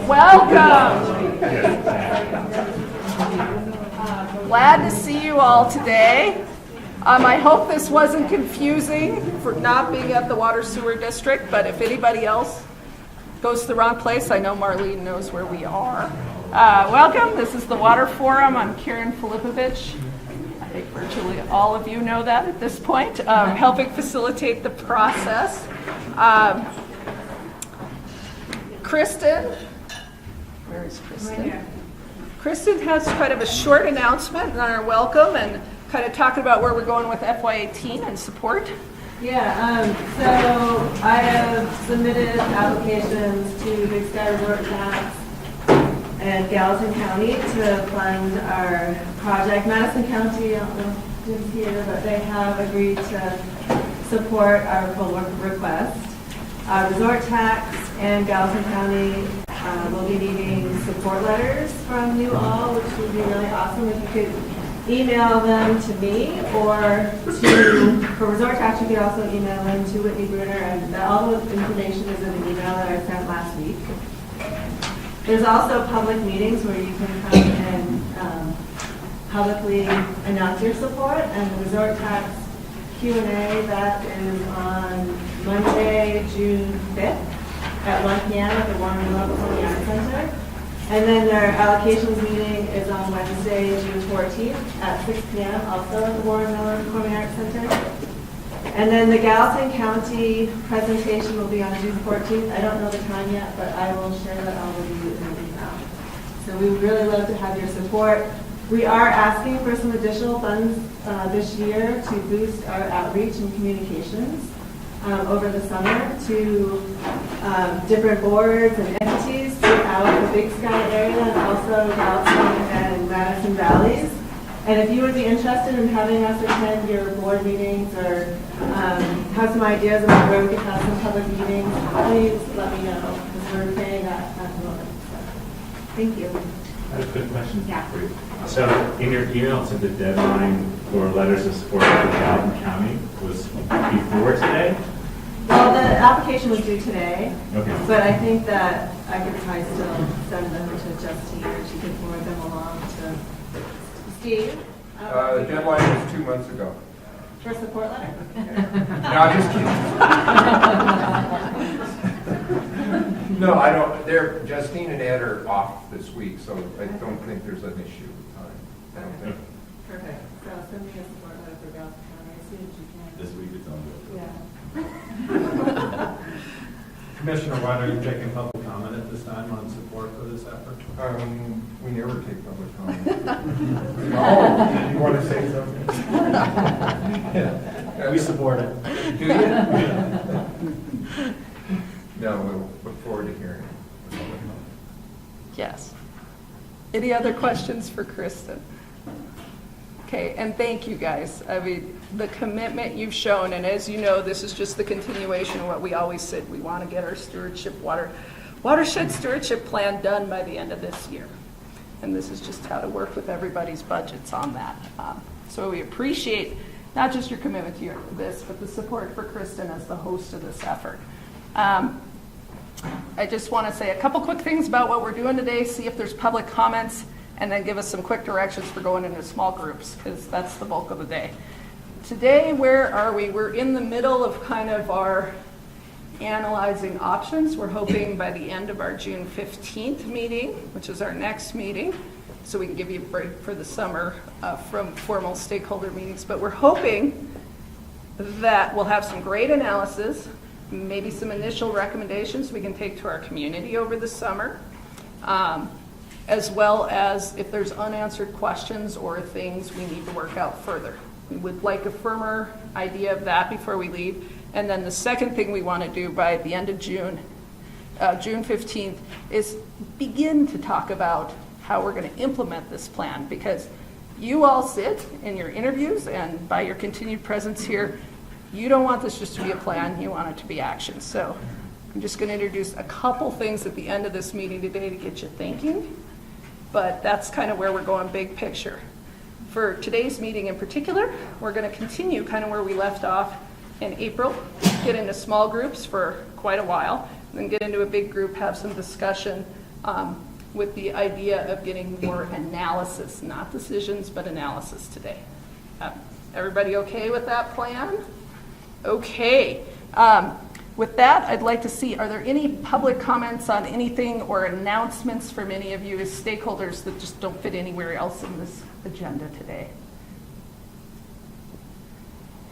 Welcome. Glad to see you all today. I hope this wasn't confusing for not being at the Water Sewer District, but if anybody else goes to the wrong place, I know Marlene knows where we are. Welcome. This is the Water Forum. I'm Karen Filipovich. I think virtually all of you know that at this point. Helping facilitate the process. Kristen, where is Kristen? Right here. Kristen has kind of a short announcement on our welcome and kind of talking about where we're going with FY18 and support. Yeah, so I have submitted applications to Big Sky Resort Tax and Gallatin County to fund our project. Madison County, I don't know if it's here, but they have agreed to support our full request. Resort Tax and Gallatin County will be needing support letters from you all, which would be really awesome if you could email them to me, or for Resort Tax you could also email them to Whitney Bruner, and all the information is in the email that I sent last week. There's also public meetings where you can come and publicly announce your support, and the Resort Tax Q&A, that is on Monday, June 5th at 1 p.m. at the Warren Mill Performing Arts Center. And then their allocations meeting is on Wednesday, June 14th at 6 p.m. also at the Warren Miller Performing Arts Center. And then the Gallatin County presentation will be on June 14th. I don't know the time yet, but I will share that all with you in an email. So we would really love to have your support. We are asking for some additional funds this year to boost our outreach and communications over the summer to different boards and entities throughout the Big Sky area and also Gallatin and Madison Valleys. And if you would be interested in having us attend your board meetings or have some ideas about where we could have some public meetings, please let me know, because we're paying that at the moment. So, thank you. I have a quick question. Yeah. For you. So in your email, it said the deadline for letters of support for Gallatin County was before today? Well, the application was due today, Okay. but I think that I could probably still send them to Justine, or she can forward them along to Steve. The deadline was 2 months ago. For support letter? No, I'm just kidding. No, I don't. Justine and Ed are off this week, so I don't think there's an issue. I don't think. Perfect. So send me a support letter for Gallatin County as soon as you can. This week it's on the... Yeah. Commissioner White, are you taking public comment at this time on support for this effort? We never take public comment. Oh, you want to say something? Yeah. We support it. Do you? No, we'll look forward to hearing it. Yes. Any other questions for Kristen? Okay, and thank you guys. I mean, the commitment you've shown, and as you know, this is just the continuation of what we always said. We want to get our watershed stewardship plan done by the end of this year. And this is just how to work with everybody's budgets on that. So we appreciate not just your commitment to this, but the support for Kristen as the host of this effort. I just want to say a couple quick things about what we're doing today, see if there's public comments, and then give us some quick directions for going into small groups, because that's the bulk of the day. Today, where are we? We're in the middle of kind of our analyzing options. We're hoping by the end of our June 15th meeting, which is our next meeting, so we can give you a break for the summer from formal stakeholder meetings. But we're hoping that we'll have some great analysis, maybe some initial recommendations we can take to our community over the summer, as well as if there's unanswered questions or things we need to work out further. We would like a firmer idea of that before we leave. And then the second thing we want to do by the end of June, June 15th, is begin to talk about how we're going to implement this plan, because you all sit in your interviews and by your continued presence here, you don't want this just to be a plan, you want it to be action. So I'm just going to introduce a couple things at the end of this meeting today to get you thinking, but that's kind of where we're going big picture. For today's meeting in particular, we're going to continue kind of where we left off in April, get into small groups for quite a while, then get into a big group, have some discussion with the idea of getting more analysis, not decisions, but analysis today. Everybody okay with that plan? Okay. With that, I'd like to see, are there any public comments on anything or announcements from any of you as stakeholders that just don't fit anywhere else in this agenda today?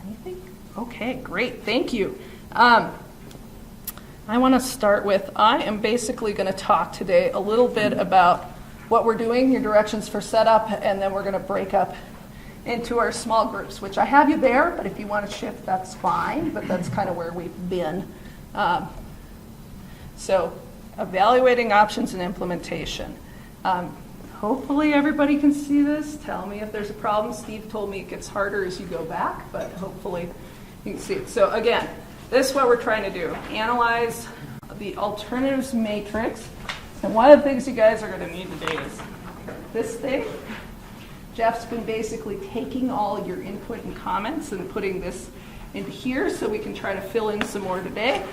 Anything? Okay, great, thank you. I want to start with, I am basically going to talk today a little bit about what we're doing, your directions for setup, and then we're going to break up into our small groups, which I have you there, but if you want to shift, that's fine, but that's kind of where we've been. So, evaluating options and implementation. Hopefully everybody can see this. Tell me if there's a problem. Steve told me it gets harder as you go back, but hopefully you can see it. So again, this is what we're trying to do. Analyze the alternatives matrix. And one of the things you guys are going to need today is this thing. Jeff's been basically taking all your input and comments and putting this into here so we can try to fill in some more today.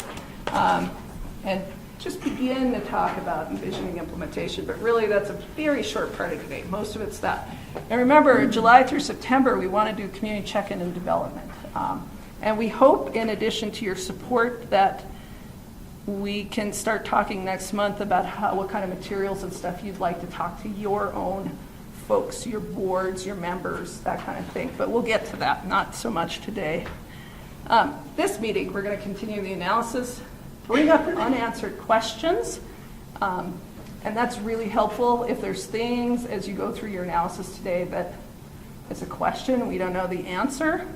And just begin to talk about envisioning implementation, but really that's a very short part of today. Most of it's that. And remember, July through September, we want to do community check-in and development. And we hope, in addition to your support, that we can start talking next month about what kind of materials and stuff you'd like to talk to your own folks, your boards, your members, that kind of thing. But we'll get to that, not so much today. This meeting, we're going to continue the analysis, bring up unanswered questions, and that's really helpful if there's things as you go through your analysis today that is a question, we don't know the answer.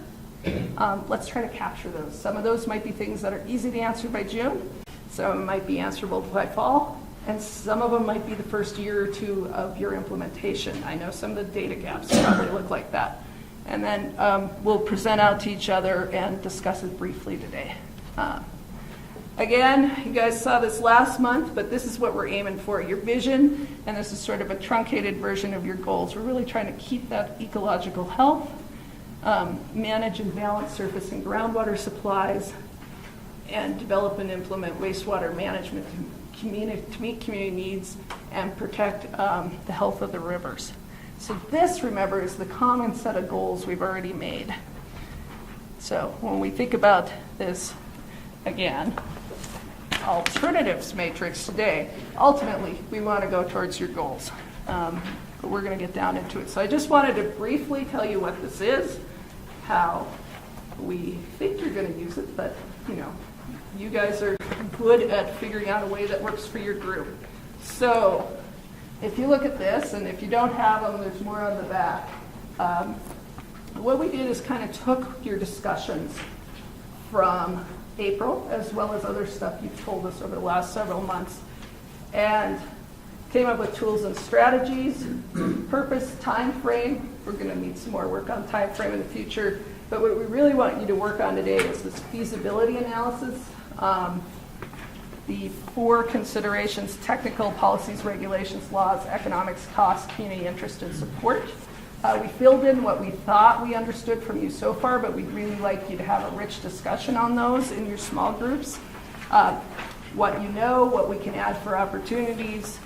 Let's try to capture those. Some of those might be things that are easy to answer by June, some might be answerable by fall, and some of them might be the first year or two of your implementation. I know some of the data gaps probably look like that. And then we'll present out to each other and discuss it briefly today. Again, you guys saw this last month, but this is what we're aiming for, your vision, and this is sort of a truncated version of your goals. We're really trying to keep that ecological health, manage and balance surface and groundwater supplies, and develop and implement wastewater management to meet community needs and protect the health of the rivers. So this, remember, is the common set of goals we've already made. So when we think about this, again, alternatives matrix today, ultimately we want to go towards your goals. But we're going to get down into it. So I just wanted to briefly tell you what this is, how we think you're going to use it, but you guys are good at figuring out a way that works for your group. So if you look at this, and if you don't have them, there's more on the back. What we did is kind of took your discussions from April, as well as other stuff you've told us over the last several months, and came up with tools and strategies, purpose, time frame. We're going to need some more work on time frame in the future, but what we really want you to work on today is this feasibility analysis. The 4 considerations: technical, policies, regulations, laws, economics, cost, community interest, and support. We filled in what we thought we understood from you so far, but we'd really like you to have a rich discussion on those in your small groups. What you know, what we can add for opportunities.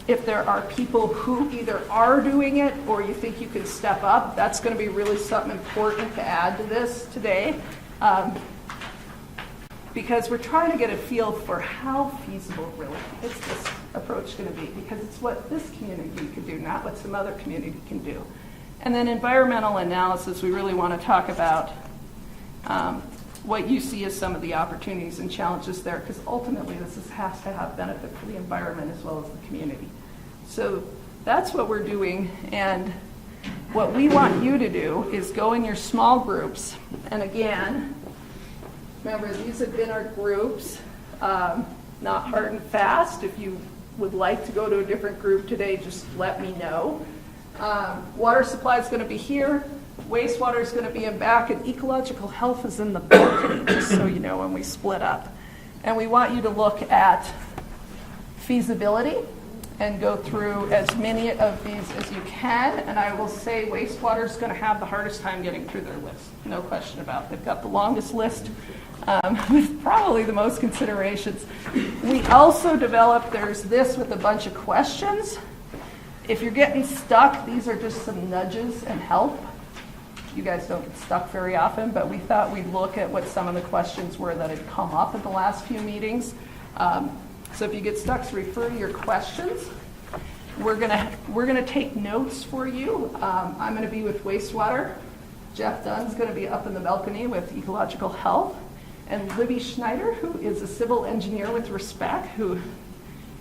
If there are people who either are doing it or you think you can step up, that's going to be really something important to add to this today. Because we're trying to get a feel for how feasible really is this approach going to be, because it's what this community can do, not what some other community can do. And then environmental analysis, we really want to talk about what you see as some of the opportunities and challenges there, because ultimately this has to have benefit for the environment as well as the community. So that's what we're doing, and what we want you to do is go in your small groups, and again, remember, these have been our groups, not hard and fast. If you would like to go to a different group today, just let me know. Water supply is going to be here. Wastewater is going to be in back, and ecological health is in the balcony, just so you know when we split up. And we want you to look at feasibility and go through as many of these as you can. And I will say wastewater is going to have the hardest time getting through their list. No question about it. They've got the longest list. with probably the most considerations. We also developed, there's this with a bunch of questions. If you're getting stuck, these are just some nudges and help. You guys don't get stuck very often, but we thought we'd look at what some of the questions were that had come up at the last few meetings. So if you get stuck, refer to your questions. We're gonna take notes for you. I'm gonna be with wastewater. Jeff Dunn's gonna be up in the balcony with ecological health. And Libby Schneider, who is a civil engineer with Respect, who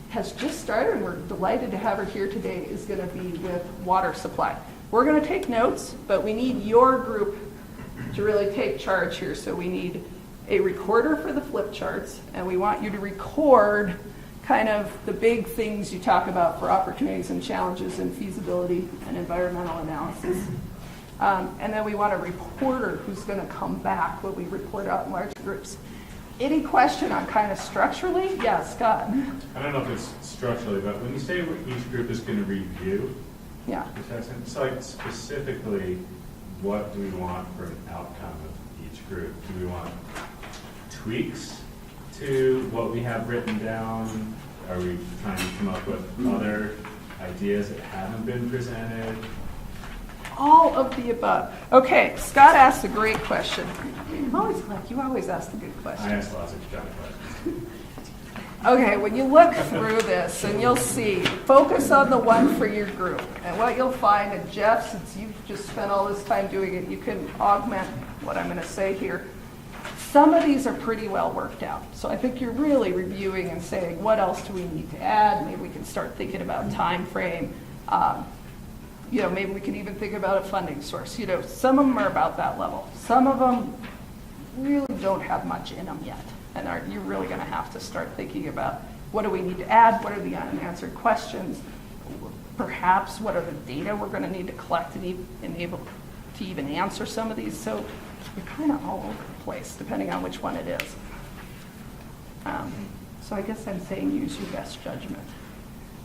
has just started, and we're delighted to have her here today, is gonna be with water supply. We're gonna take notes, but we need your group to really take charge here. So we need a recorder for the flip charts, and we want you to record kind of the big things you talk about for opportunities and challenges in feasibility and environmental analysis. And then we want a reporter who's gonna come back when we report out in large groups. Any question on kind of structurally? Yeah, Scott. I don't know if it's structurally, but when you say each group is going to review, Yeah. it's like specifically, what do we want for an outcome of each group? Do we want tweaks to what we have written down? Are we trying to come up with other ideas that haven't been presented? All of the above. Okay, Scott asked a great question. I'm always glad you always ask the good I questions. asked lots of John questions. Okay, when you look through this, and you'll see, focus on the one for your group. And what you'll find, and Jeff, since you've just spent all this time doing it, you can augment what I'm going to say here. Some of these are pretty well worked out. So I think you're really reviewing and saying, what else do we need to add? Maybe we can start thinking about time frame. Maybe we can even think about a funding source. Some of them are about that level. Some of them really don't have much in them yet. And you're really going to have to start thinking about, what do we need to add? What are the unanswered questions? Perhaps what are the data we're going to need to collect and able to even answer some of these? So you're kind of all over the place, depending on which one it is. So I guess I'm saying use your best judgment.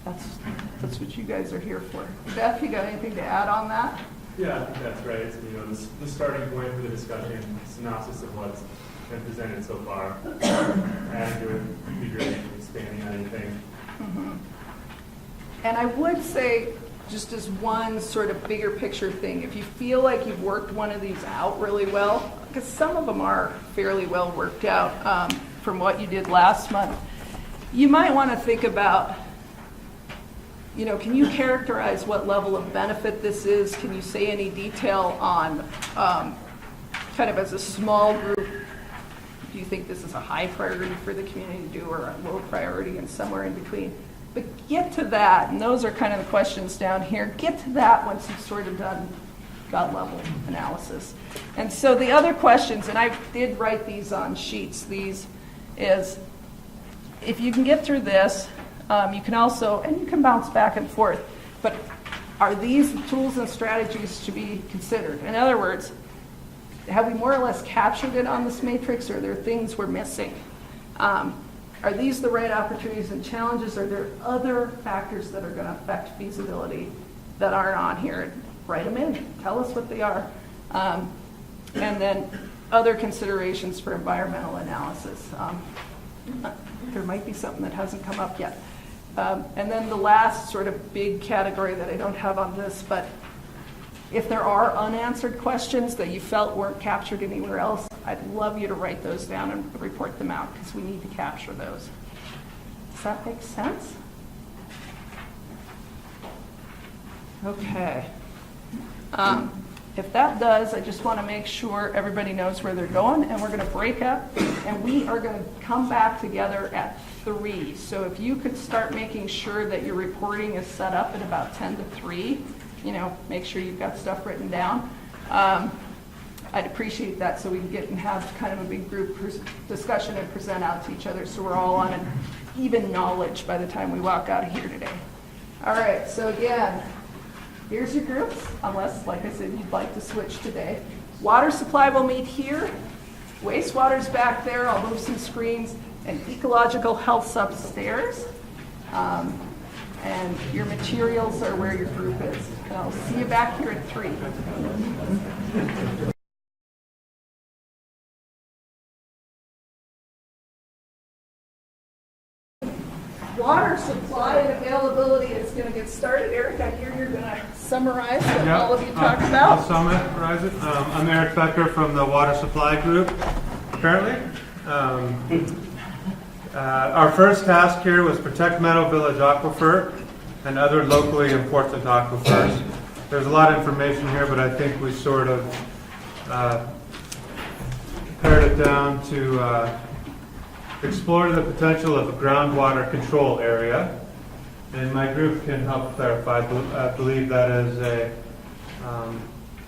That's what you guys are here for. Beth, you got anything to add on that? Yeah, I think that's right. So, the starting point for the discussion, synopsis of what's been presented so far. Adding to it would be great, expanding on anything. Mm-hmm. And I would say, just as one sort of bigger picture thing, if you feel like you've worked one of these out really well, because some of them are fairly well worked out from what you did last month, you might want to think about, can you characterize what level of benefit this is? Can you say any detail on, kind of as a small group, do you think this is a high priority for the community to do, or a low priority and somewhere in between? But get to that, and those are kind of the questions down here. Get to that once you've sort of done gut level analysis. And so the other questions, and I did write these on sheets, these is, if you can get through this, you can also, and you can bounce back and forth, but are these tools and strategies to be considered? In other words, have we more or less captured it on this matrix, or are there things we're missing? Are these the right opportunities and challenges? Are there other factors that are going to affect feasibility that aren't on here? Write them in. Tell us what they are. And then other considerations for environmental analysis. There might be something that hasn't come up yet. And then the last sort of big category that I don't have on this, but if there are unanswered questions that you felt weren't captured anywhere else, I'd love you to write those down and report them out, because we need to capture those. Does that make sense? Okay. If that does, I just want to make sure everybody knows where they're going, and we're going to break up, and we are going to come back together at 3. So if you could start making sure that your reporting is set up at about 10 to 3, make sure you've got stuff written down. I'd appreciate that, so we can get and have kind of a big group discussion and present out to each other, so we're all on an even knowledge by the time we walk out of here today. All right, so again, here's your groups, unless, like I said, you'd like to switch today. Water supply will meet here. Wastewater's back there. I'll move some screens. And ecological health's upstairs. And your materials are where your group is. And I'll see you back here at 3. and availability is going to get started. Eric, I hear you're going to summarize what Yeah, all of you talked I'll about. summarize it. I'm Eric Becker from the Water Supply Group, currently. Our first task here was protect Meadow Village aquifer and other locally important aquifers. There's a lot of information here, but I think we sort of pared it down to explore the potential of a groundwater control area. And my group can help clarify. I believe that is a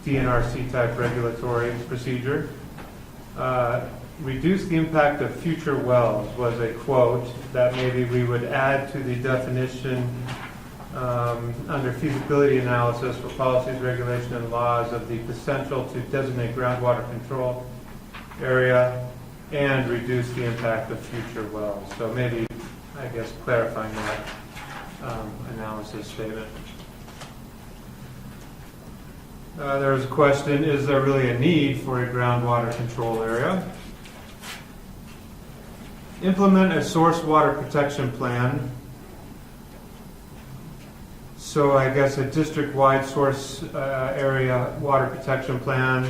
DNRC type regulatory procedure. Reduce the impact of future wells was a quote that maybe we would add to the definition under feasibility analysis for policies, regulation, and laws of the potential to designate groundwater control area and reduce the impact of future wells. So maybe, I guess, clarifying that analysis statement. There was a question, is there really a need for a groundwater control area? Implement a source water protection plan. So I guess a district-wide source area water protection plan.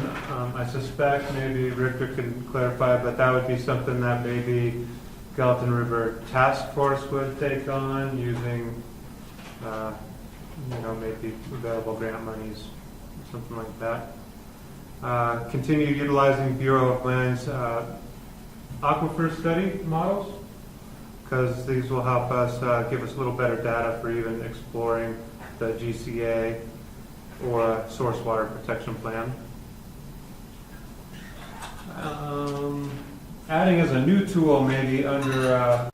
I suspect maybe Richter can clarify, but that would be something that maybe Gallatin River Task Force would take on using, maybe available grant monies, something like that. Continue utilizing Bureau of Land's aquifer study models, because these will help us give us a little better data for even exploring the GCA or a source water protection plan. Adding as a new tool maybe under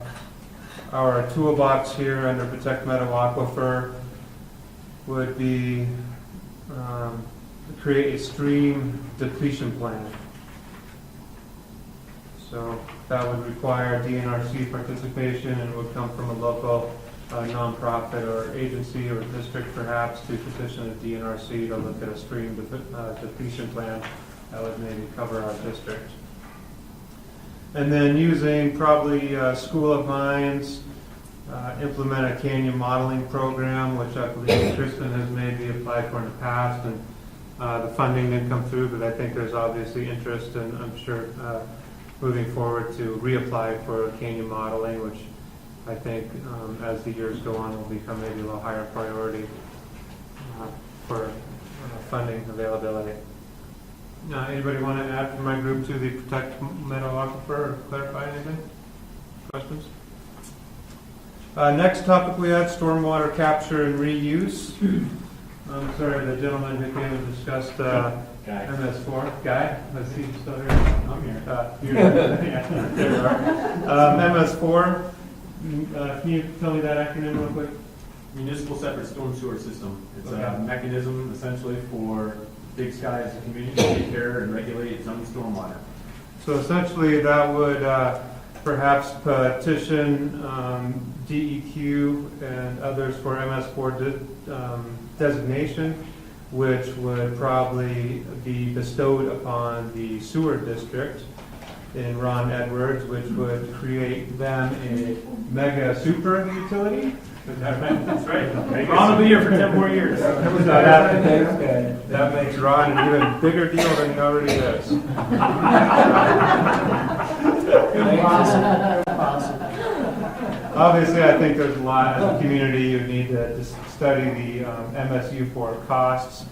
our toolbox here under Protect Meadow Aquifer would be create a stream depletion plan. So that would require DNRC participation and would come from a local nonprofit or agency or district perhaps to petition the DNRC to look at a stream depletion plan that would maybe cover our district. And then using probably School of Mines, implement a canyon modeling program, which I believe Kristen has maybe applied for in the past, and the funding didn't come through, but I think there's obviously interest, and I'm sure moving forward to reapply for canyon modeling, which I think as the years go on will become maybe a little higher priority for funding availability. Anybody want to add from my group to the Protect Meadow Aquifer or clarify anything? Questions? Next topic we had stormwater capture and reuse. I'm sorry, the gentleman who came and discussed MS4. Guy? Let's see, still here? I'm here. There you are. MS4. Can you tell me that acronym real quick? Municipal Separate Storm Sewer System. It's a mechanism essentially for Big Sky as a community to take care and regulate its own stormwater. So essentially that would perhaps petition DEQ and others for MS4 designation, which would probably be bestowed upon the sewer district in Ron Edwards, which would create them a mega super utility. Is that right? That's right. Ron will be here for 10 more years. That makes Ron an even bigger deal than he already is. Obviously, I think there's a lot as a community you need to study the MSU for costs,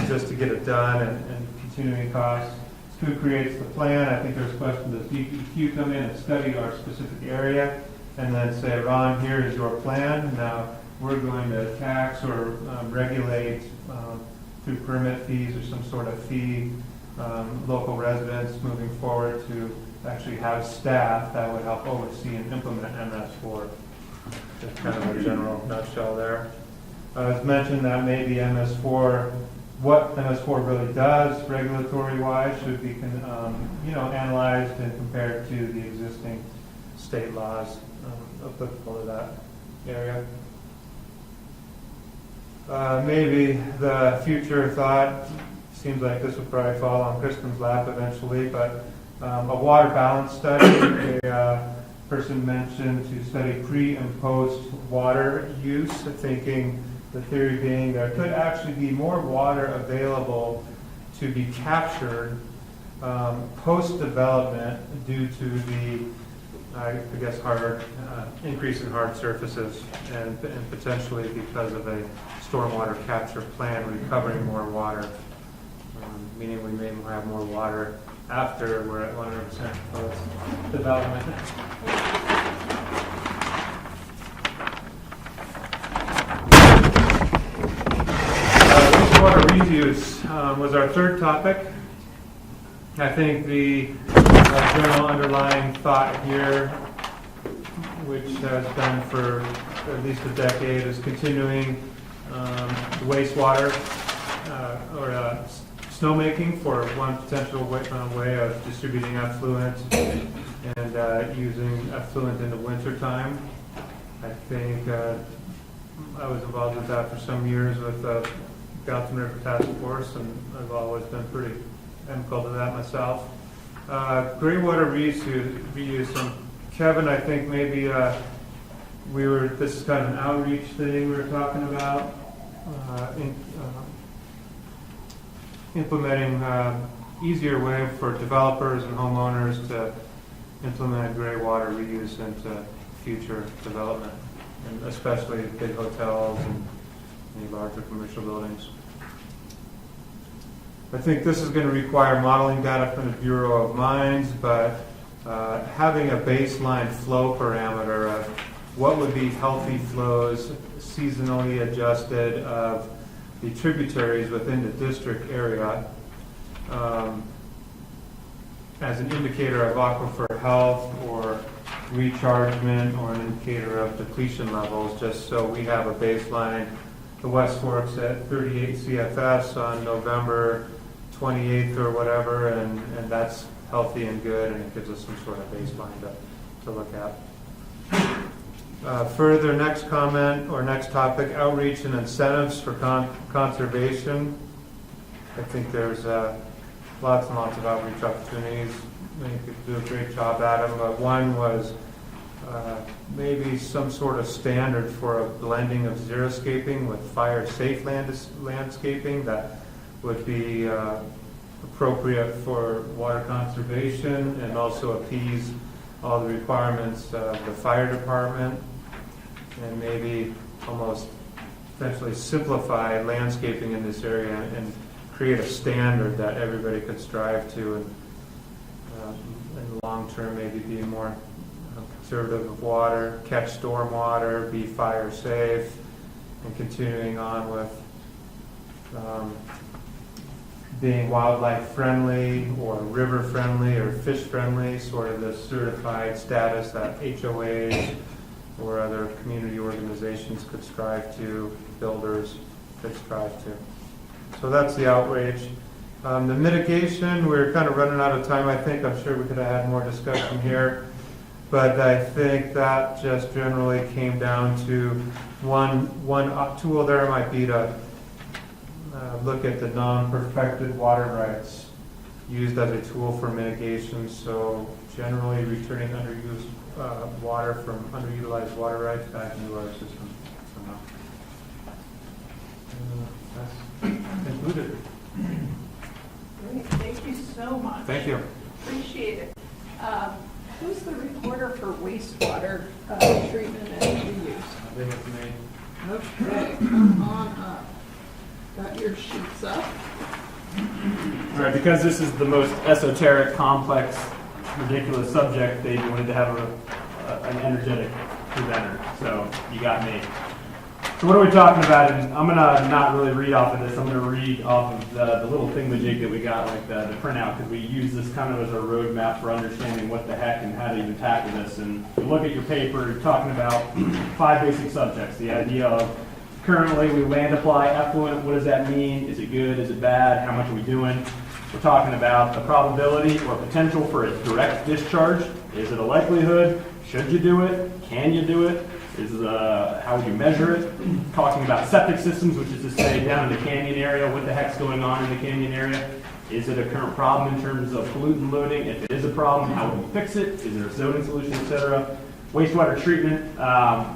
just to get it done and continuing costs. Who creates the plan? I think there's a question, does DEQ come in and study our specific area and then say, Ron, here is your plan. Now we're going to tax or regulate through permit fees or some sort of fee local residents moving forward to actually have staff that would help oversee and implement MS4. Just kind of a general nutshell there. As mentioned, that maybe MS4, what MS4 really does regulatory-wise should be analyzed and compared to the existing state laws applicable to that area. Maybe the future thought, seems like this would probably fall on Kristen's lap eventually, but a water balance study, person mentioned to study pre and post water use, thinking the theory being there could actually be more water available to be captured post-development due to the, I guess, hard increase in hard surfaces and potentially because of a stormwater capture plan recovering more water, meaning we may have more water after we're at 100% post-development. Wastewater reuse was our third topic. I think the general underlying thought here, which has been for at least a decade, is continuing wastewater or snowmaking for one potential way of distributing effluent and using effluent in the wintertime. I think I was involved with that for some years with the Gallatin River Task Force, and I've always been pretty amicable to that myself. Gray water reuse. Kevin, I think maybe this is kind of an outreach thing we were talking about, implementing easier way for developers and homeowners to implement gray water reuse into future development, and especially big hotels and any larger commercial buildings. I think this is going to require modeling data from the Bureau of Mines, but having a baseline flow parameter of what would be healthy flows, seasonally adjusted, of the tributaries within the district area as an indicator of aquifer health or rechargement or an indicator of depletion levels, just so we have a baseline. The West Fork's at 38 CFS on November 28th or whatever, and that's healthy and good, and it gives us some sort of baseline to look at. Further, next comment or next topic, outreach and incentives for conservation. I think there's lots and lots of outreach opportunities. Many people do a great job at them, but one was maybe some sort of standard for a blending of xeriscaping with fire-safe landscaping that would be appropriate for water conservation and also appease all the requirements of the fire department, and maybe almost essentially simplify landscaping in this area and create a standard that everybody could strive to, and in the long term maybe be more conservative of water, catch storm water, be fire safe, and continuing on with being wildlife friendly or river friendly or fish friendly, sort of the certified status that HOAs or other community organizations could strive to, builders could strive to. So that's the outreach. The mitigation, we're kind of running out of time, I think. I'm sure we could have had more discussion here. But I think that just generally came down to one tool there might be to look at the non-perfected water rights used as a tool for mitigation. So generally returning underused water from underutilized water rights back into our system somehow. That's concluded. Great, thank you so much. Thank you. Appreciate it. Who's the reporter for wastewater treatment and reuse? I think it's me. Okay, come on up. Got your sheets up. All right, because this is the most esoteric, complex, ridiculous subject, they wanted to have an energetic presenter. So you got me. So what are we talking about? And I'm going to not really read off of this. I'm going to read off of the little thingamajig that we got, like the printout, because we use this kind of as our roadmap for understanding what the heck and how to even tackle this. And you look at your paper, you're talking about 5 basic subjects. The idea of currently we land apply effluent. What does that mean? Is it good? Is it bad? How much are we doing? We're talking about the probability or potential for a direct discharge. Is it a likelihood? Should you do it? Can you do it? How would you measure it? Talking about septic systems, which is to say down in the canyon area, what the heck's going on in the canyon area. Is it a current problem in terms of pollutant loading? If it is a problem, how would we fix it? Is there a zoning solution, et cetera? Wastewater treatment,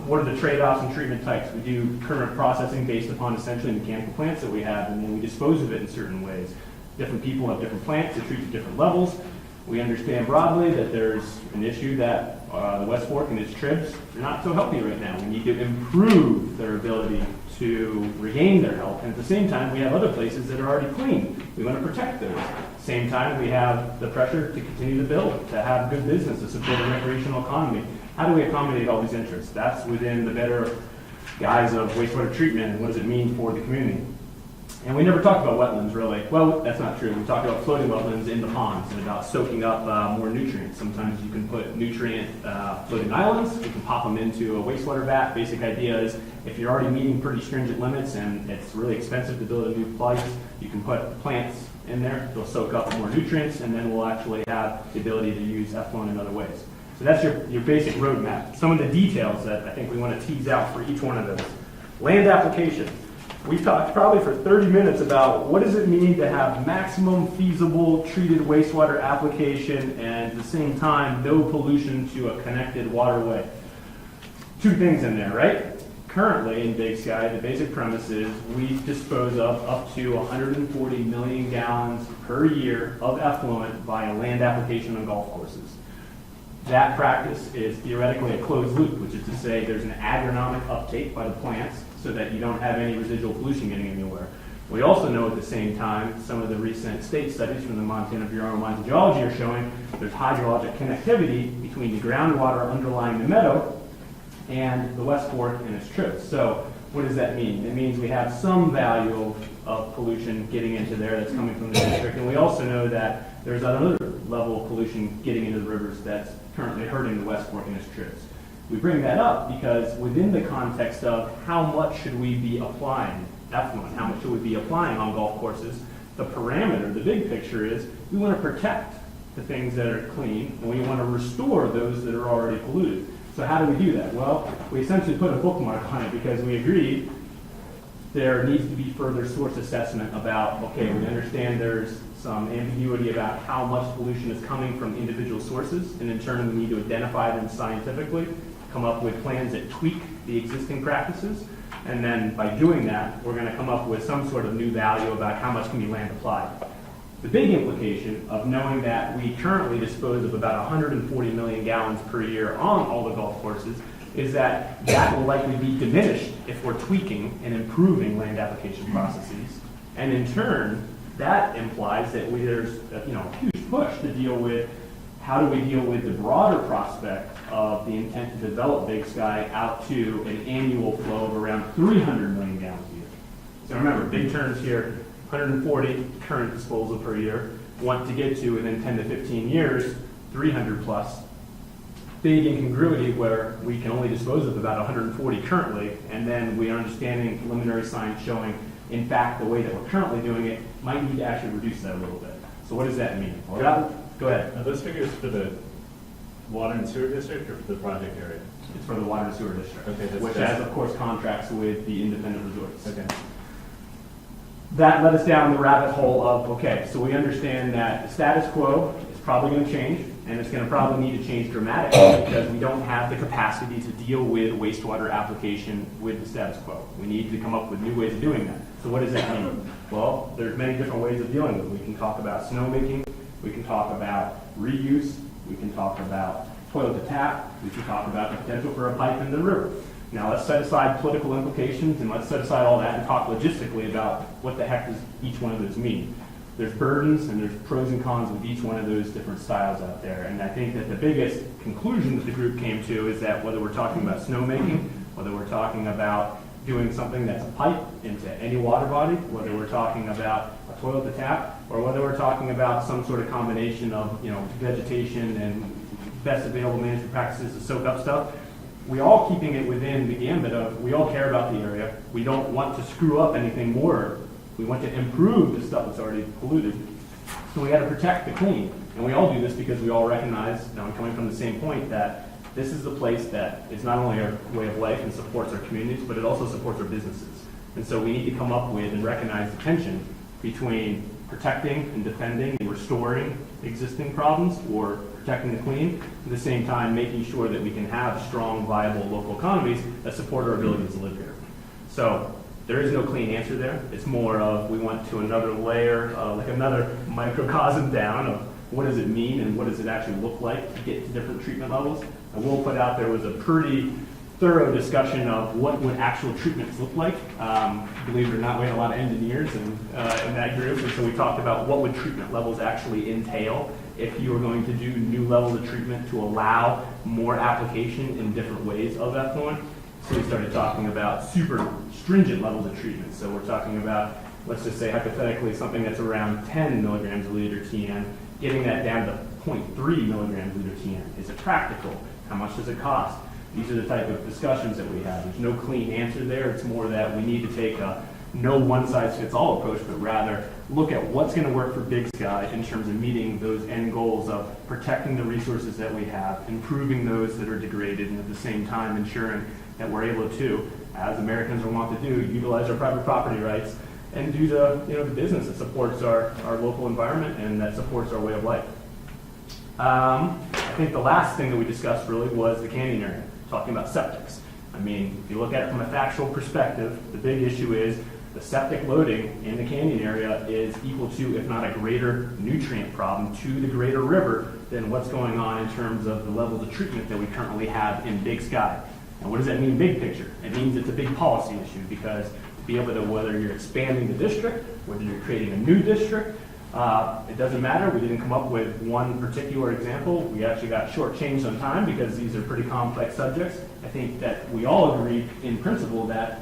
what are the trade-offs and treatment types? We do current processing based upon essentially mechanical plants that we have, and then we dispose of it in certain ways. Different people have different plants that treat at different levels. We understand broadly that there's an issue that the West Fork and its tribs are not so healthy right now. We need to improve their ability to regain their health. And at the same time, we have other places that are already clean. We want to protect those. Same time, we have the pressure to continue to build, to have good business, to support a recreational economy. How do we accommodate all these interests? That's within the better guise of wastewater treatment and what does it mean for the community. And we never talked about wetlands, really. Well, that's not true. We talked about floating wetlands in the ponds and about soaking up more nutrients. Sometimes you can put nutrient floating islands. You can pop them into a wastewater vat. Basic idea is if you're already meeting pretty stringent limits and it's really expensive to build a new place, you can put plants in there. They'll soak up more nutrients, and then we'll actually have the ability to use effluent in other ways. So that's your basic roadmap. Some of the details that I think we want to tease out for each one of those. Land application. We've talked probably for 30 minutes about what does it mean to have maximum feasible treated wastewater application and at the same time no pollution to a connected waterway. Two things in there, right? Currently in Big Sky, the basic premise is we dispose of up to 140 million gallons per year of effluent via land application on golf courses. That practice is theoretically a closed loop, which is to say there's an agronomic uptake by the plants so that you don't have any residual pollution getting anywhere. We also know at the same time, some of the recent state studies from the Montana Bureau of Mines and Geology are showing there's hydrologic connectivity between the groundwater underlying the meadow and the West Fork and its tribs. So what does that mean? It means we have some value of pollution getting into there that's coming from the district, and we also know that there's another level of pollution getting into the rivers that's currently hurting the West Fork and its tribs. We bring that up because within the context of how much should we be applying effluent, how much should we be applying on golf courses, the parameter, the big picture is we want to protect the things that are clean, and we want to restore those that are already polluted. So how do we do that? Well, we essentially put a bookmark on it because we agreed there needs to be further source assessment about, okay, we understand there's some ambiguity about how much pollution is coming from individual sources, and in turn we need to identify them scientifically, come up with plans that tweak the existing practices, and then by doing that, we're going to come up with some sort of new value about how much can be land applied. The big implication of knowing that we currently dispose of about 140 million gallons per year on all the golf courses is that that will likely be diminished if we're tweaking and improving land application processes. And in turn, that implies that there's a huge push to deal with how do we deal with the broader prospect of the intent to develop Big Sky out to an annual flow of around 300 million gallons a year. So remember, big terms here, 140 current disposal per year, want to get to within 10 to 15 years, 300 plus. Big incongruity where we can only dispose of about 140 currently, and then we are understanding preliminary science showing, in fact, the way that we're currently doing it might need to actually reduce that a little bit. So what does that mean? Well, go ahead. Are those figures for the water and sewer district or for the project area? It's for the water and sewer district, Okay, which has, of course, contracts with the independent resorts. Okay. That led us down the rabbit hole of, okay, so we understand that the status quo is probably going to change, and it's going to probably need to change dramatically because we don't have the capacity to deal with wastewater application with the status quo. We need to come up with new ways of doing that. So what does that mean? Well, there's many different ways of dealing with it. We can talk about snowmaking, we can talk about reuse, we can talk about toilet to tap, we can talk about the potential for a pipe in the river. Now let's set aside political implications and let's set aside all that and talk logistically about what the heck does each one of those mean. There's burdens and there's pros and cons with each one of those different styles out there. And I think that the biggest conclusion that the group came to is that whether we're talking about snowmaking, whether we're talking about doing something that's a pipe into any water body, whether we're talking about a toilet to tap, or whether we're talking about some sort of combination of vegetation and best available management practices to soak up stuff, we all keeping it within the gambit of we all care about the area. We don't want to screw up anything more. We want to improve the stuff that's already polluted. So we got to protect the clean. And we all do this because we all recognize, I'm coming from the same point, that this is the place that is not only our way of life and supports our communities, but it also supports our businesses. And so we need to come up with and recognize the tension between protecting and defending and restoring existing problems or protecting the clean, at the same time making sure that we can have strong, viable local economies that support our ability to live here. So there is no clean answer there. It's more of we went to another layer, like another microcosm down of what does it mean and what does it actually look like to get to different treatment levels. I will put out there was a pretty thorough discussion of what would actual treatments look like. Believe it or not, we had a lot of engineers in that group, and so we talked about what would treatment levels actually entail if you were going to do new levels of treatment to allow more application in different ways of effluent. So we started talking about super stringent levels of treatment. So we're talking about, let's just say hypothetically, something that's around 10 milligrams a liter TN, getting that down to 0.3 milligrams a liter TN. Is it practical? How much does it cost? These are the type of discussions that we have. There's no clean answer there. It's more that we need to take a no one-size-fits-all approach, but rather look at what's going to work for Big Sky in terms of meeting those end goals of protecting the resources that we have, improving those that are degraded, and at the same time ensuring that we're able to, as Americans are wont to do, utilize our private property rights and do the business that supports our local environment and that supports our way of life. I think the last thing that we discussed really was the canyon area, talking about septics. I mean, if you look at it from a factual perspective, the big issue is the septic loading in the canyon area is equal to, if not a greater nutrient problem to the greater river than what's going on in terms of the levels of treatment that we currently have in Big Sky. And what does that mean big picture? It means it's a big policy issue because to be able to, whether you're expanding the district, whether you're creating a new district, it doesn't matter. We didn't come up with one particular example. We actually got shortchanged on time because these are pretty complex subjects. I think that we all agree in principle that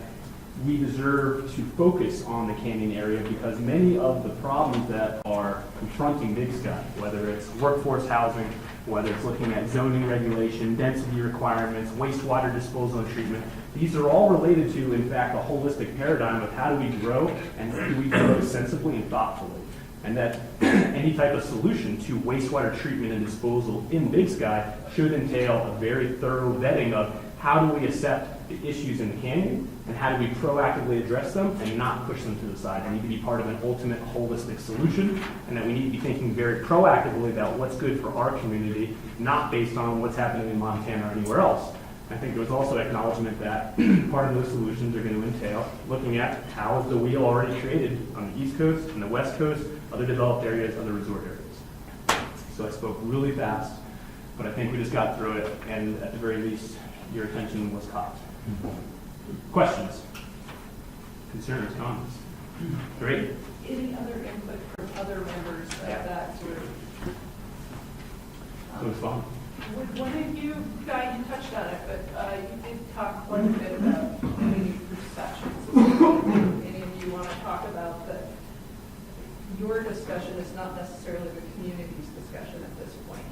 we deserve to focus on the canyon area because many of the problems that are confronting Big Sky, whether it's workforce housing, whether it's looking at zoning regulation, density requirements, wastewater disposal and treatment, these are all related to, in fact, a holistic paradigm of how do we grow and how do we grow sensibly and thoughtfully. And that any type of solution to wastewater treatment and disposal in Big Sky should entail a very thorough vetting of how do we accept the issues in the canyon and how do we proactively address them and not push them to the side. They need to be part of an ultimate holistic solution, and that we need to be thinking very proactively about what's good for our community, not based on what's happening in Montana or anywhere else. I think there was also acknowledgement that part of those solutions are going to entail looking at how is the wheel already created on the East Coast and the West Coast, other developed areas, other resort areas. So I spoke really fast, but I think we just got through it, and at the very least, your attention was caught. Questions? Concerns? Comments? Great. Any other input from other members of that group? It was fun. One of you guys, you touched on it, but you did talk quite a bit about community perceptions. Any of you want to talk about that? Your discussion is not necessarily the community's discussion at this point.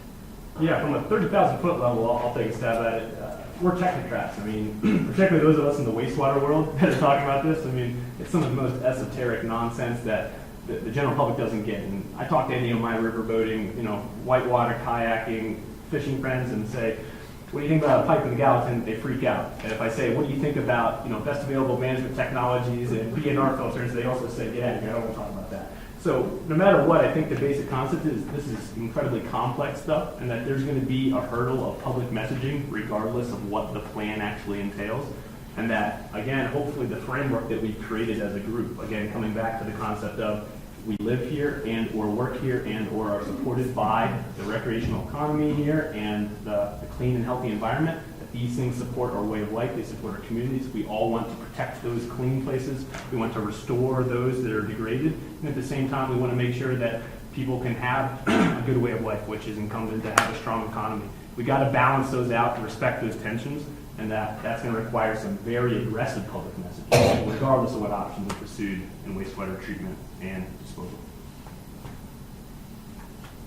Yeah, from a 30,000-foot level, I'll take a stab at it. We're technocrats. I mean, particularly those of us in the wastewater world that are talking about this. I mean, it's some of the most esoteric nonsense that the general public doesn't get. And I talk to any of my river boating, whitewater kayaking, fishing friends and say, what do you think about a pipe in the Gallatin? They freak out. And if I say, what do you think about, best available management technologies and BNR filters, they also say, get out of here, I don't want to talk about that. So no matter what, I think the basic concept is this is incredibly complex stuff and that there's going to be a hurdle of public messaging regardless of what the plan actually entails. And that, again, hopefully the framework that we've created as a group, again, coming back to the concept of we live here and or work here and or are supported by the recreational economy here and the clean and healthy environment, that these things support our way of life, they support our communities. We all want to protect those clean places. We want to restore those that are degraded. And at the same time, we want to make sure that people can have a good way of life, which is incumbent to have a strong economy. We got to balance those out to respect those tensions, and that's going to require some very aggressive public messaging, regardless of what options are pursued in wastewater treatment and disposal.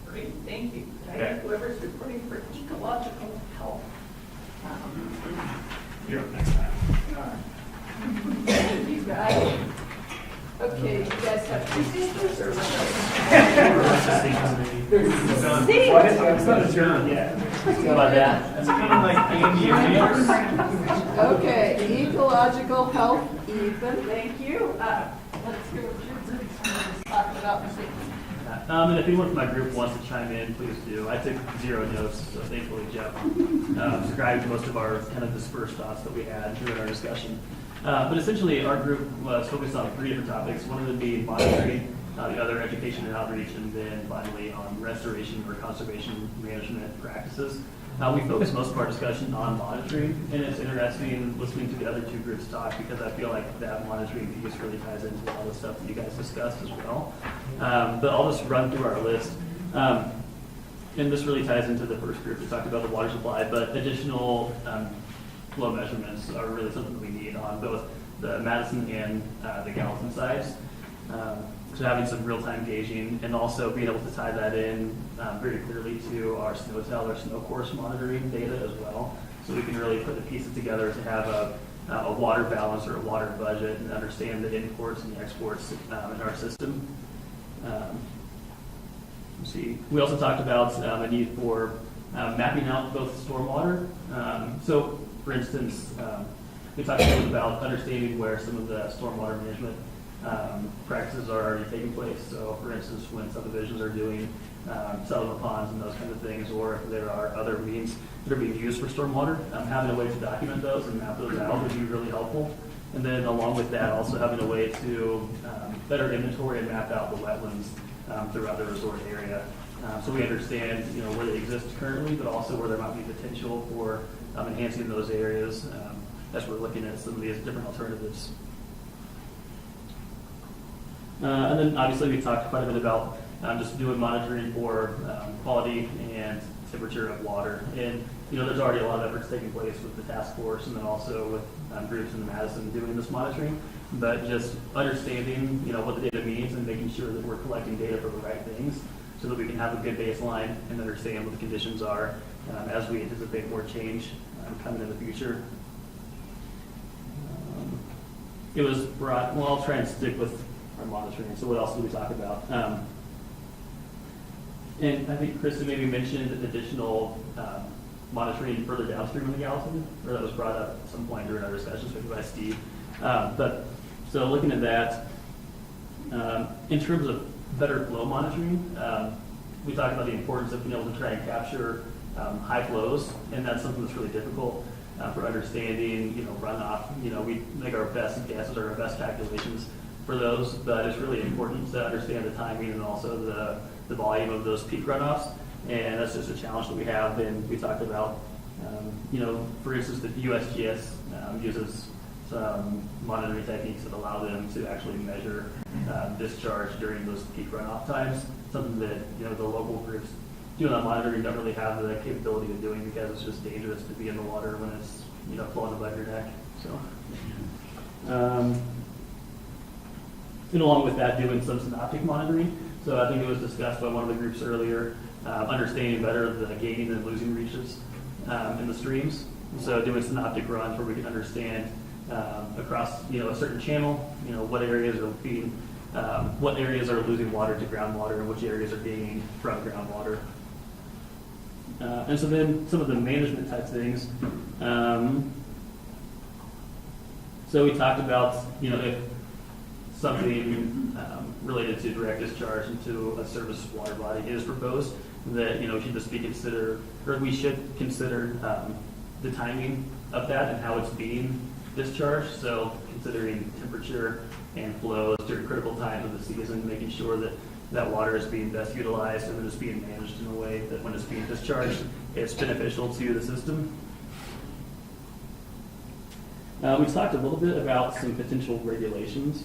Great, thank you. Okay. Whoever's reporting for ecological health. You're up next time. Thank you guys. Okay, you guys have two sisters or what? It's not a turn yet. How about that? That's kind of like Andy and Okay, ecological health, Ethan, thank you. Let's go with your talking about this week. And if anyone from my group wants to chime in, please do. I took 0 notes, so thankfully Jeff described most of our kind of dispersed thoughts that we had during our discussion. But essentially, our group was focused on 3 different topics. One of them being monitoring, the other education and outreach, and then finally on restoration or conservation management practices. We focused most of our discussion on monitoring, and it's interesting listening to the other 2 groups talk because I feel like that monitoring piece really ties into all the stuff that you guys discussed as well. But I'll just run through our list. And this really ties into the first group. We talked about the water supply, but additional flow measurements are really something that we need on both the Madison and the Gallatin sides. So having some real-time gauging and also being able to tie that in very clearly to our snow tell or snow course monitoring data as well. So we can really put the pieces together to have a water balance or a water budget and understand the imports and the exports in our system. Let's see. We also talked about a need for mapping out both stormwater. So for instance, we talked a little bit about understanding where some of the stormwater management practices are already taking place. So for instance, when subdivisions are doing settlement ponds and those kind of things, or if there are other means that are being used for stormwater, having a way to document those and map those out would be really helpful. And then along with that, also having a way to better inventory and map out the wetlands throughout the resort area. So we understand, where they exist currently, but also where there might be potential for enhancing those areas as we're looking at some of these different alternatives. And then obviously we talked quite a bit about just doing monitoring for quality and temperature of water. And there's already a lot of efforts taking place with the task force and then also with groups in Madison doing this monitoring. But just understanding what the data means and making sure that we're collecting data for the right things so that we can have a good baseline and understand what the conditions are as we anticipate more change coming in the future. It was brought, well, I'll try and stick with our monitoring. So what else did we talk about? And I think Kristen maybe mentioned additional monitoring further downstream in the Gallatin, or that was brought up at some point during our discussions with by Steve. But so looking at that, in terms of better flow monitoring, we talked about the importance of being able to try and capture high flows, and that's something that's really difficult for understanding, runoff. We make our best guesses or our best calculations for those, but it's really important to understand the timing and also the volume of those peak runoffs, and that's just a challenge that we have. And we talked about, for instance, the USGS uses some monitoring techniques that allow them to actually measure discharge during those peak runoff times, something that the local groups doing that monitoring don't really have the capability of doing because it's just dangerous to be in the water when it's flowing above your neck. So. And along with that, doing some synoptic monitoring. So I think it was discussed by one of the groups earlier, understanding better the gaining and losing reaches in the streams. So doing synoptic runs where we can understand across a certain channel, what areas are being, what areas are losing water to groundwater and which areas are gaining from groundwater. And so then some of the management type things. So we talked about if something related to direct discharge into a service water body is proposed, that should just be considered, or we should consider the timing of that and how it's being discharged. So considering temperature and flows during critical times of the season, making sure that that water is being best utilized and that it's being managed in a way that when it's being discharged, it's beneficial to the system. We talked a little bit about some potential regulations.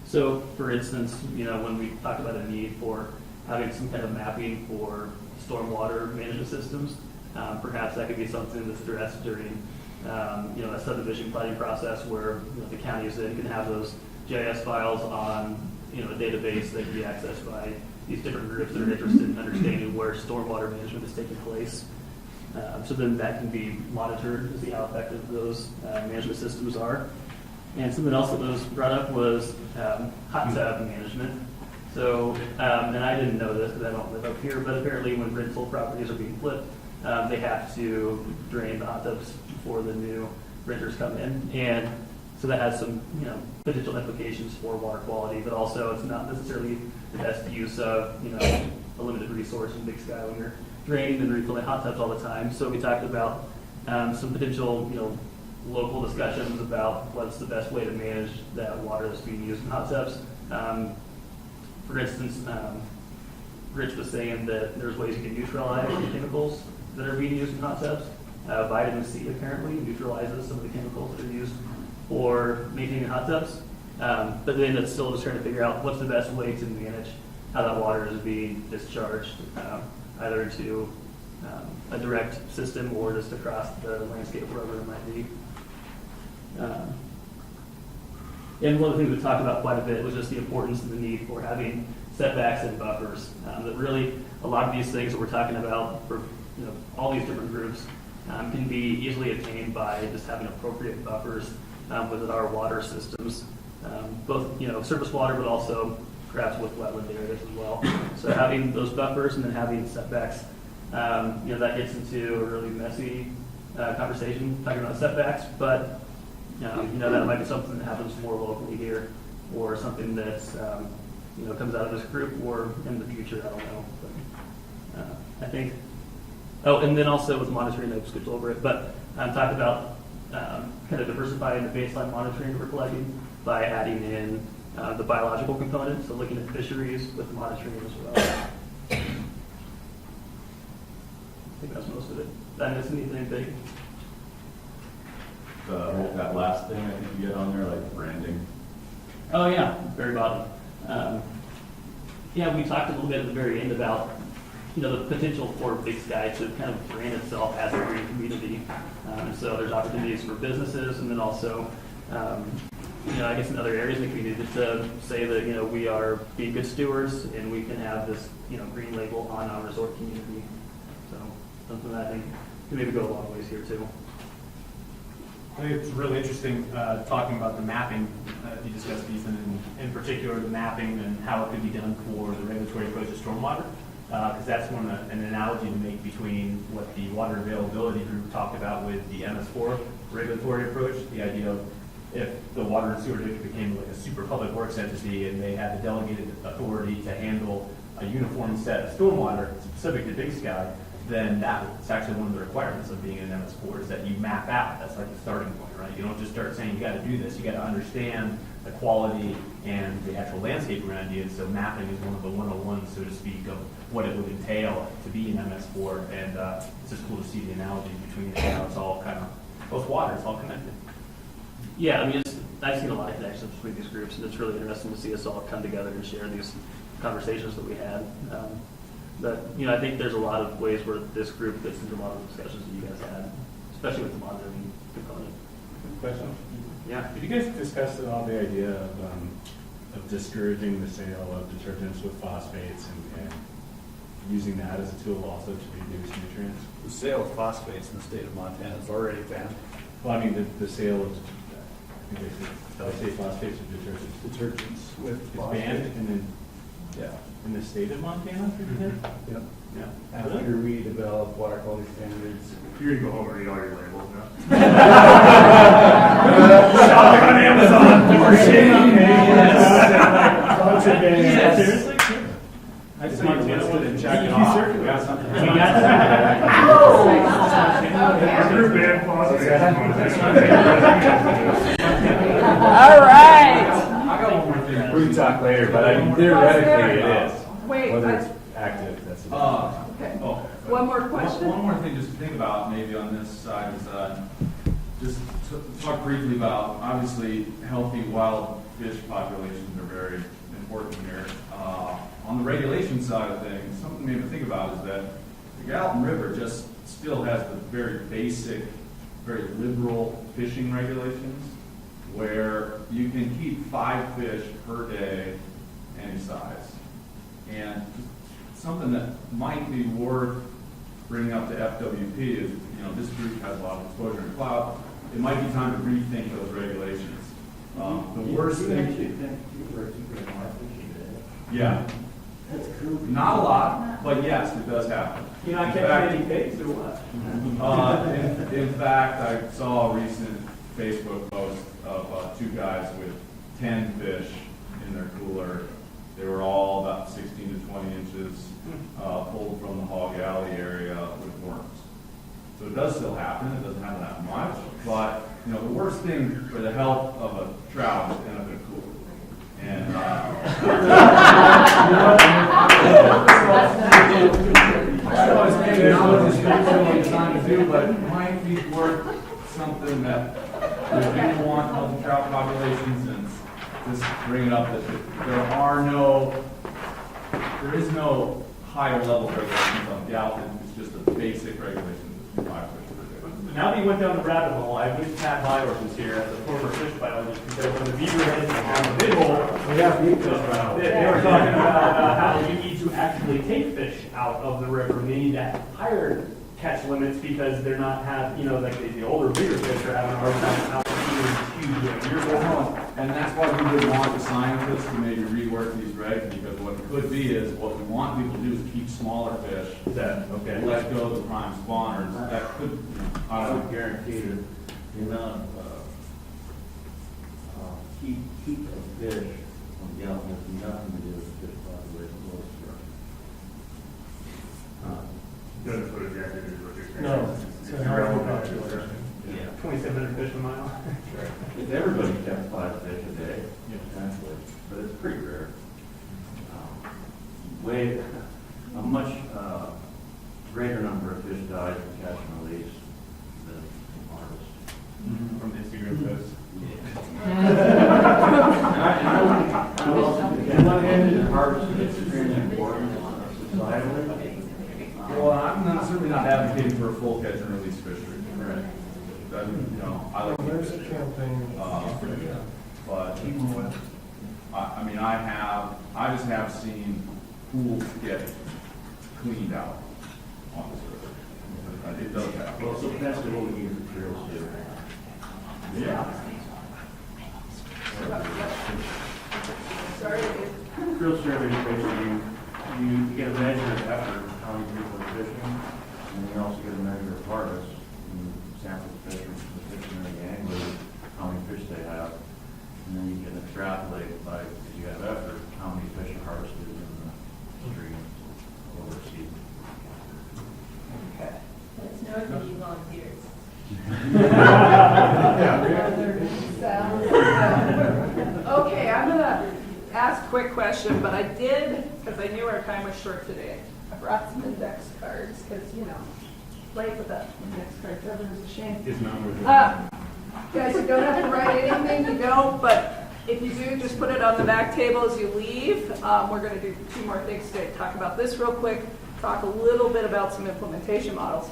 So, for instance, when we talked about a need for having some kind of mapping for stormwater management systems, perhaps that could be something that's addressed during, a subdivision planning process where the counties then can have those GIS files on, a database that can be accessed by these different groups that are interested in understanding where stormwater management is taking place. So then that can be monitored to see how effective those management systems are. And something else that was brought up was hot tub management. So, and I didn't know this because I don't live up here, but apparently when rental properties are being flipped, they have to drain the hot tubs before the new renters come in. And So that has some, potential implications for water quality, but also it's not necessarily the best use of, a limited resource in Big Sky when you're draining and refilling hot tubs all the time. So we talked about some potential, local discussions about what's the best way to manage that water that's being used in hot tubs. For instance, Rich was saying that there's ways you can neutralize the chemicals that are being used in hot tubs. Vitamin C apparently neutralizes some of the chemicals that are used for maintaining hot tubs. But then it's still just trying to figure out what's the best way to manage how that water is being discharged, either to a direct system or just across the landscape, wherever it might be. And one of the things we talked about quite a bit was just the importance and the need for having setbacks and buffers. That really, a lot of these things that we're talking about for all these different groups can be easily attained by just having appropriate buffers within our water systems, both surface water, but also perhaps with wetland areas as well. So having those buffers and then having setbacks, that gets into a really messy conversation talking about setbacks, but that might be something that happens more locally here, or something that's comes out of this group, or in the future, I don't know. But I think. Oh, and then also with monitoring, I've skipped over it, but talked about kind of diversifying the baseline monitoring we're collecting by adding in the biological component, so looking at fisheries with monitoring as well. I think that's most of it. Did I miss anything big? That last thing I think you get on there, like branding. Oh yeah, very bottom. We talked a little bit at the very end about the potential for Big Sky to kind of brand itself as a green community. So there's opportunities for businesses, and then also, I guess in other areas in the community to say that we are being good stewards, and we can have this green label on our resort community. So something that I think can maybe go a long ways here too. I think it's really interesting talking about the mapping you discussed, Ethan, and in particular the mapping and how it could be done for the regulatory approach to stormwater, because that's an analogy to make between what the water availability group talked about with the MS4 regulatory approach, the idea of if the water and sewer district became like a super public works entity and they had the delegated authority to handle a uniform set of stormwater specific to Big Sky, then that's actually one of the requirements of being an MS4 is that you map out. That's like the starting point, right? You don't just start saying you got to do this. You got to understand the quality and the actual landscape around you. And so mapping is one of the 101s, so to speak, of what it would entail to be an MS4. And it's just cool to see the analogy between how it's all kind of, both water, it's all connected. Yeah, I mean, I've seen a lot of connections between these groups, and it's really interesting to see us all come together and share these conversations that we had. But I think there's a lot of ways where this group fits into a lot of discussions that you guys had, especially with the monitoring component. Question? Yeah. Did you guys discuss at all the idea of discouraging the sale of detergents with phosphates and using that as a tool also to reduce nutrients? The sale of phosphates in the state of Montana is already banned. Well, I mean, the sale of, I think they say phosphates or detergents. Detergents with It's banned and then Yeah. in the state of Montana? Yep. Yeah. After we develop water quality standards. You're gonna go home and read all your labels now. Shopping on Amazon. Seriously? I just want to listed and check it off. We got something. We got that. Group band phosphate. All right. I got one more thing. We can talk later, but I mean, theoretically it is. Wait, Whether it's active, that's it. okay. Oh, One more question? One more thing just to think about maybe on this side is just to talk briefly about, obviously, healthy wild fish populations are very important here. On the regulation side of things, something maybe to think about is that the Gallatin River just still has the very basic, very liberal fishing regulations where you can keep 5 fish per day any size. And something that might be worth bringing up to FWP is, this group has a lot of exposure and clout. It might be time to rethink those regulations. The worst thing. Yeah. Not a lot, but yes, it does happen. You're not catching any pigs or what? In fact, I saw a recent Facebook post of 2 guys with 10 fish in their cooler. They were all about 16 to 20 inches, pulled from the hog alley area with worms. So it does still happen, it doesn't happen that much, but, you know, the worst thing for the health of a trout is to end up in a cooler. And, I know it's maybe not what it's designed to do, but it might be worth something that if people want healthy trout populations, and just bring it up that there is no higher level regulations on Gallatin, it's just a basic regulation that's 5 fish per day. Now that you went down the rabbit hole, I wish Pat Byers was here as a former fish biologist, because when the beaver heads on the big hole, they were talking about how you need to actually take fish out of the river. And they need to have higher catch limits because they're not like the older, bigger fish are having a hard time out huge years old. And that's why we would want the scientists to maybe rework these regs, because what it could be is, what we want people to do is keep smaller fish. Let go of the prime spawners. That could, I would guarantee that the amount of heat of fish on Gallatin has nothing to do with fish population whatsoever. Doesn't put exactly what you're saying. No, it's a healthy population. Yeah. 2,700 fish a mile. If everybody kept 5 fish a day, potentially, but it's pretty rare. A much greater number of fish died from catch and release than from harvest. From Instagram posts. On one hand, harvest is extremely important societally. well, I'm certainly not advocating for a full catch and release fishery. Right. I like There's a campaign. but I just have seen pools get cleaned out on this river. It does happen. Well, so that's what we use materials to. Yeah. Sorry. Field survey is basically, you get a measure of effort, how many people are fishing, and you also get a measure of harvest. You sample the fish from the fishermen and the anglers, how many fish they have, and then you can extrapolate by, if you have effort, how many fish are harvested in the stream over a season. Okay. It's no if you need volunteers. Okay, I'm gonna ask a quick question, but I did, because I knew our time was short today. I brought some index cards, because, late with that index card, everyone's a shame. It's not worth it. Guys, you don't have to write anything, you don't, but if you do, just put it on the back table as you leave. We're gonna do 2 more things today. Talk about this real quick, talk a little bit about some implementation models.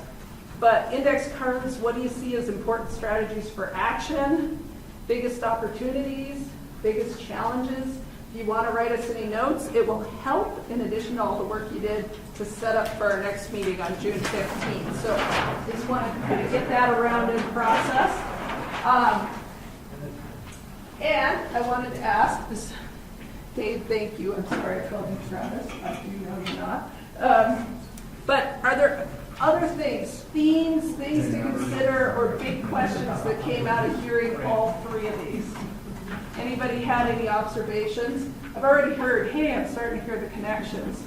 But index cards, what do you see as important strategies for action, biggest opportunities, biggest challenges? If you want to write us any notes, it will help in addition to all the work you did to set up for our next meeting on June 15th. So just want to kind of get that around in process. And I wanted to ask this, Dave, thank you. I'm sorry I called you Travis. You know you're not. But are there other things, themes, things to consider, or big questions that came out of hearing all 3 of these? Anybody had any observations? I've already heard, hey, I'm starting to hear the connections.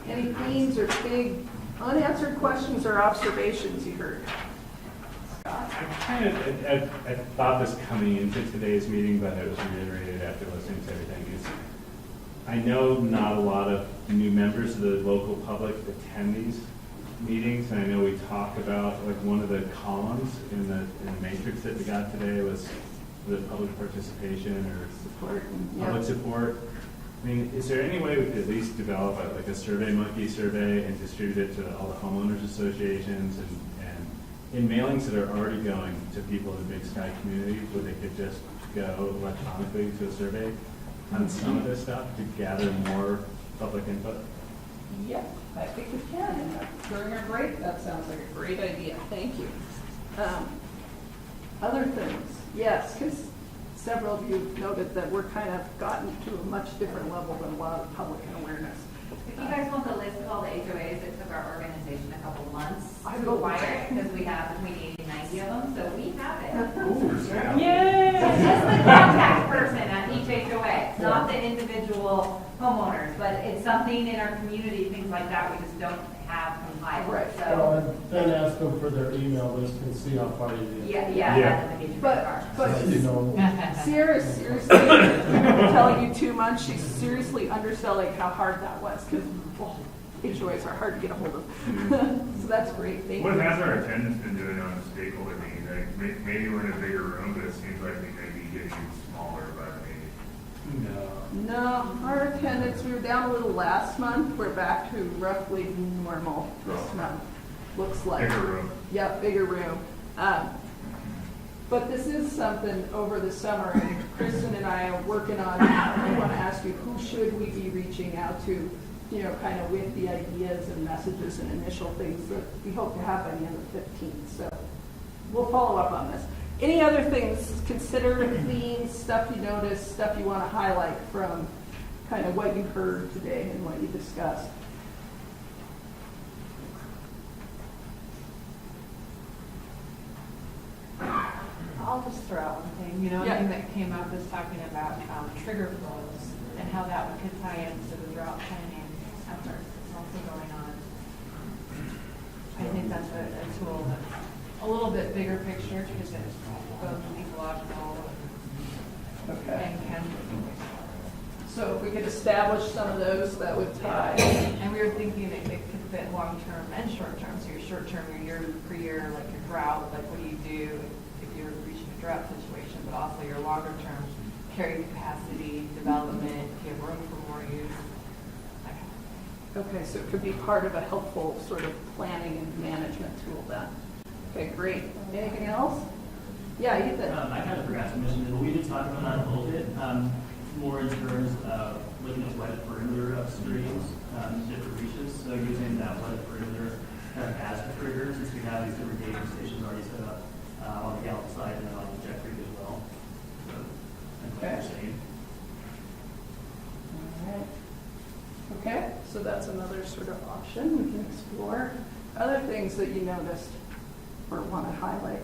Any themes or big unanswered questions or observations you heard? I thought this coming into today's meeting, but it was reiterated after listening to everything. I know not a lot of new members of the local public attend these meetings, and I know we talk about, like, one of the columns in the matrix that we got today was the public participation or support, public support. I mean, is there any way we could at least develop a Survey Monkey survey and distribute it to all the homeowners associations and in mailings that are already going to people in the Big Sky community, where they could just go electronically to a survey on some of this stuff to gather more public input? Yep, I think we can. During our break, that sounds like a great idea. Thank you. Other things, yes, because several of you noted that we're kind of gotten to a much different level than a lot of public awareness. If you guys want the list of all the HOAs, it took our organization a couple months I to will. acquire, because we have between 80 and 90 of them, so we have it. Yay! homeowners, but it's something in our community, things like that, we just don't have compiled, Right. so. Then ask them for their email list and see how far you get. Yeah, Yeah. that's the major part. But You know, Sierra, seriously, I'm telling you 2 months, she's seriously underselling how hard that was, because HOAs are hard to get a hold of. So that's great, thank What you. has our attendance been doing on the stakeholder meeting? Like, maybe we're in a bigger room, but it seems like we may be getting smaller by the meeting. No, our attendance, we were down a little last month, we're back to roughly normal this month, looks like. Bigger room. Yep, bigger room. But this is something over the summer, and Kristen and I are working on, I want to ask you, who should we be reaching out to, you know, kind of with the ideas and messages and initial things that we hope to have by the end of the 15th. So we'll follow up on this. Any other things, consider themes, stuff you noticed, stuff you want to highlight from kind of what you heard today and what you discussed? I'll just throw out one thing, one Yeah. thing that came up is talking about trigger flows and how that could tie into the drought planning efforts that's also going on. I think that's a tool that's a little bit bigger picture because it's both ecological Okay. and can. So if we could establish some of those, that would tie. And we were thinking it could fit long-term and short-term. So your short-term, your year per year, like your drought, like what do you do if you're reaching a drought situation, but also your longer-term carrying capacity, development, if you have room for more use. that kind of thing. Okay, so it could be part of a helpful sort of planning and management tool then. Okay, great. Anything else? Yeah, Ethan. I kind of forgot to mention it, but we did talk about that a little bit, more in terms of looking at wet perimeter of streams, different reaches, so using that wet perimeter kind of as a trigger, since we have these different gating stations already set up on the Gallup side and then on the Jet Creek as well. So, and what you're saying. All right. Okay, so that's another sort of option we can explore. Other things that you noticed or want to highlight?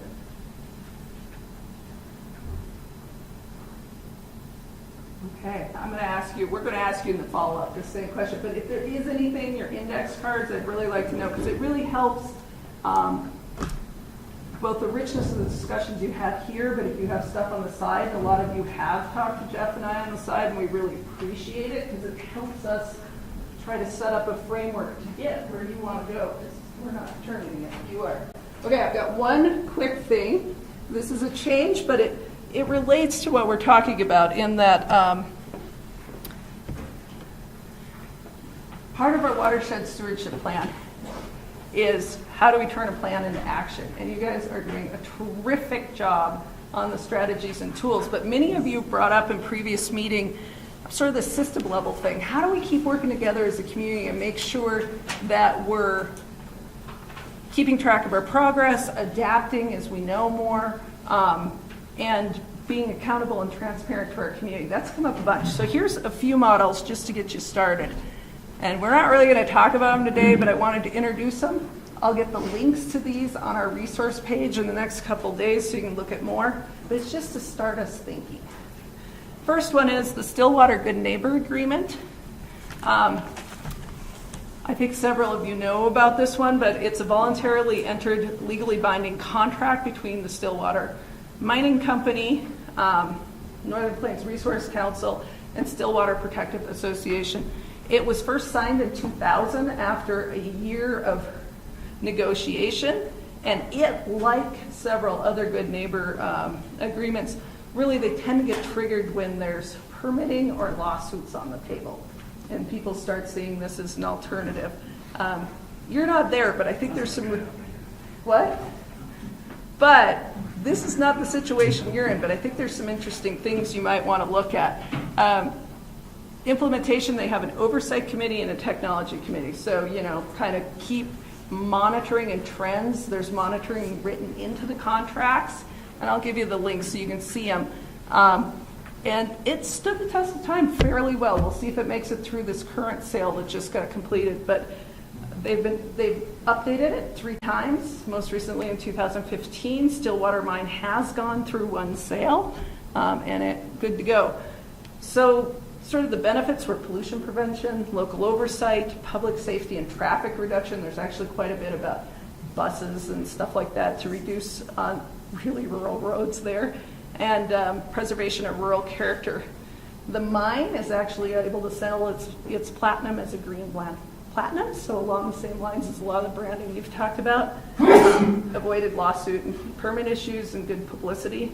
Okay, I'm going to ask you, we're going to ask you in the follow-up the same question, but if there is anything in your index cards, I'd really like to know, because it really helps both the richness of the discussions you had here, but if you have stuff on the side, a lot of you have talked to Jeff and I on the side, and we really appreciate it, because it helps us try to set up a framework to get where you want to go, because we're not determining it, you are. Okay, I've got one quick thing. This is a change, but it relates to what we're talking about in that part of our watershed stewardship plan is how do we turn a plan into action? And you guys are doing a terrific job on the strategies and tools, but many of you brought up in previous meeting sort of the system level thing. How do we keep working together as a community and make sure that we're keeping track of our progress, adapting as we know more, and being accountable and transparent to our community? That's come up a bunch. So here's a few models just to get you started. And we're not really going to talk about them today, but I wanted to introduce them. I'll get the links to these on our resource page in the next couple of days so you can look at more. But it's just to start us thinking. First one is the Stillwater Good Neighbor Agreement. I think several of you know about this one, but it's a voluntarily entered, legally binding contract between the Stillwater Mining Company, Northern Plains Resource Council, and Stillwater Protective Association. It was first signed in 2000 after a year of negotiation, and it, like several other good neighbor agreements, really they tend to get triggered when there's permitting or lawsuits on the table, and people start seeing this as an alternative. You're not there, but I think there's some... What? But this is not the situation you're in, but I think there's some interesting things you might want to look at. Implementation, they have an oversight committee and a technology committee. So, kind of keep monitoring and trends. There's monitoring written into the contracts, and I'll give you the links so you can see them. And it stood the test of time fairly well. We'll see if it makes it through this current sale that just got completed. But they've updated it 3 times, most recently in 2015. Stillwater Mine has gone through one sale, and it's good to go. So Sort of the benefits were pollution prevention, local oversight, public safety, and traffic reduction. There's actually quite a bit about buses and stuff like that to reduce on really rural roads there, and preservation of rural character. The mine is actually able to sell its platinum as a green platinum, so along the same lines as a lot of the branding you've talked about. Avoided lawsuit and permit issues and good publicity.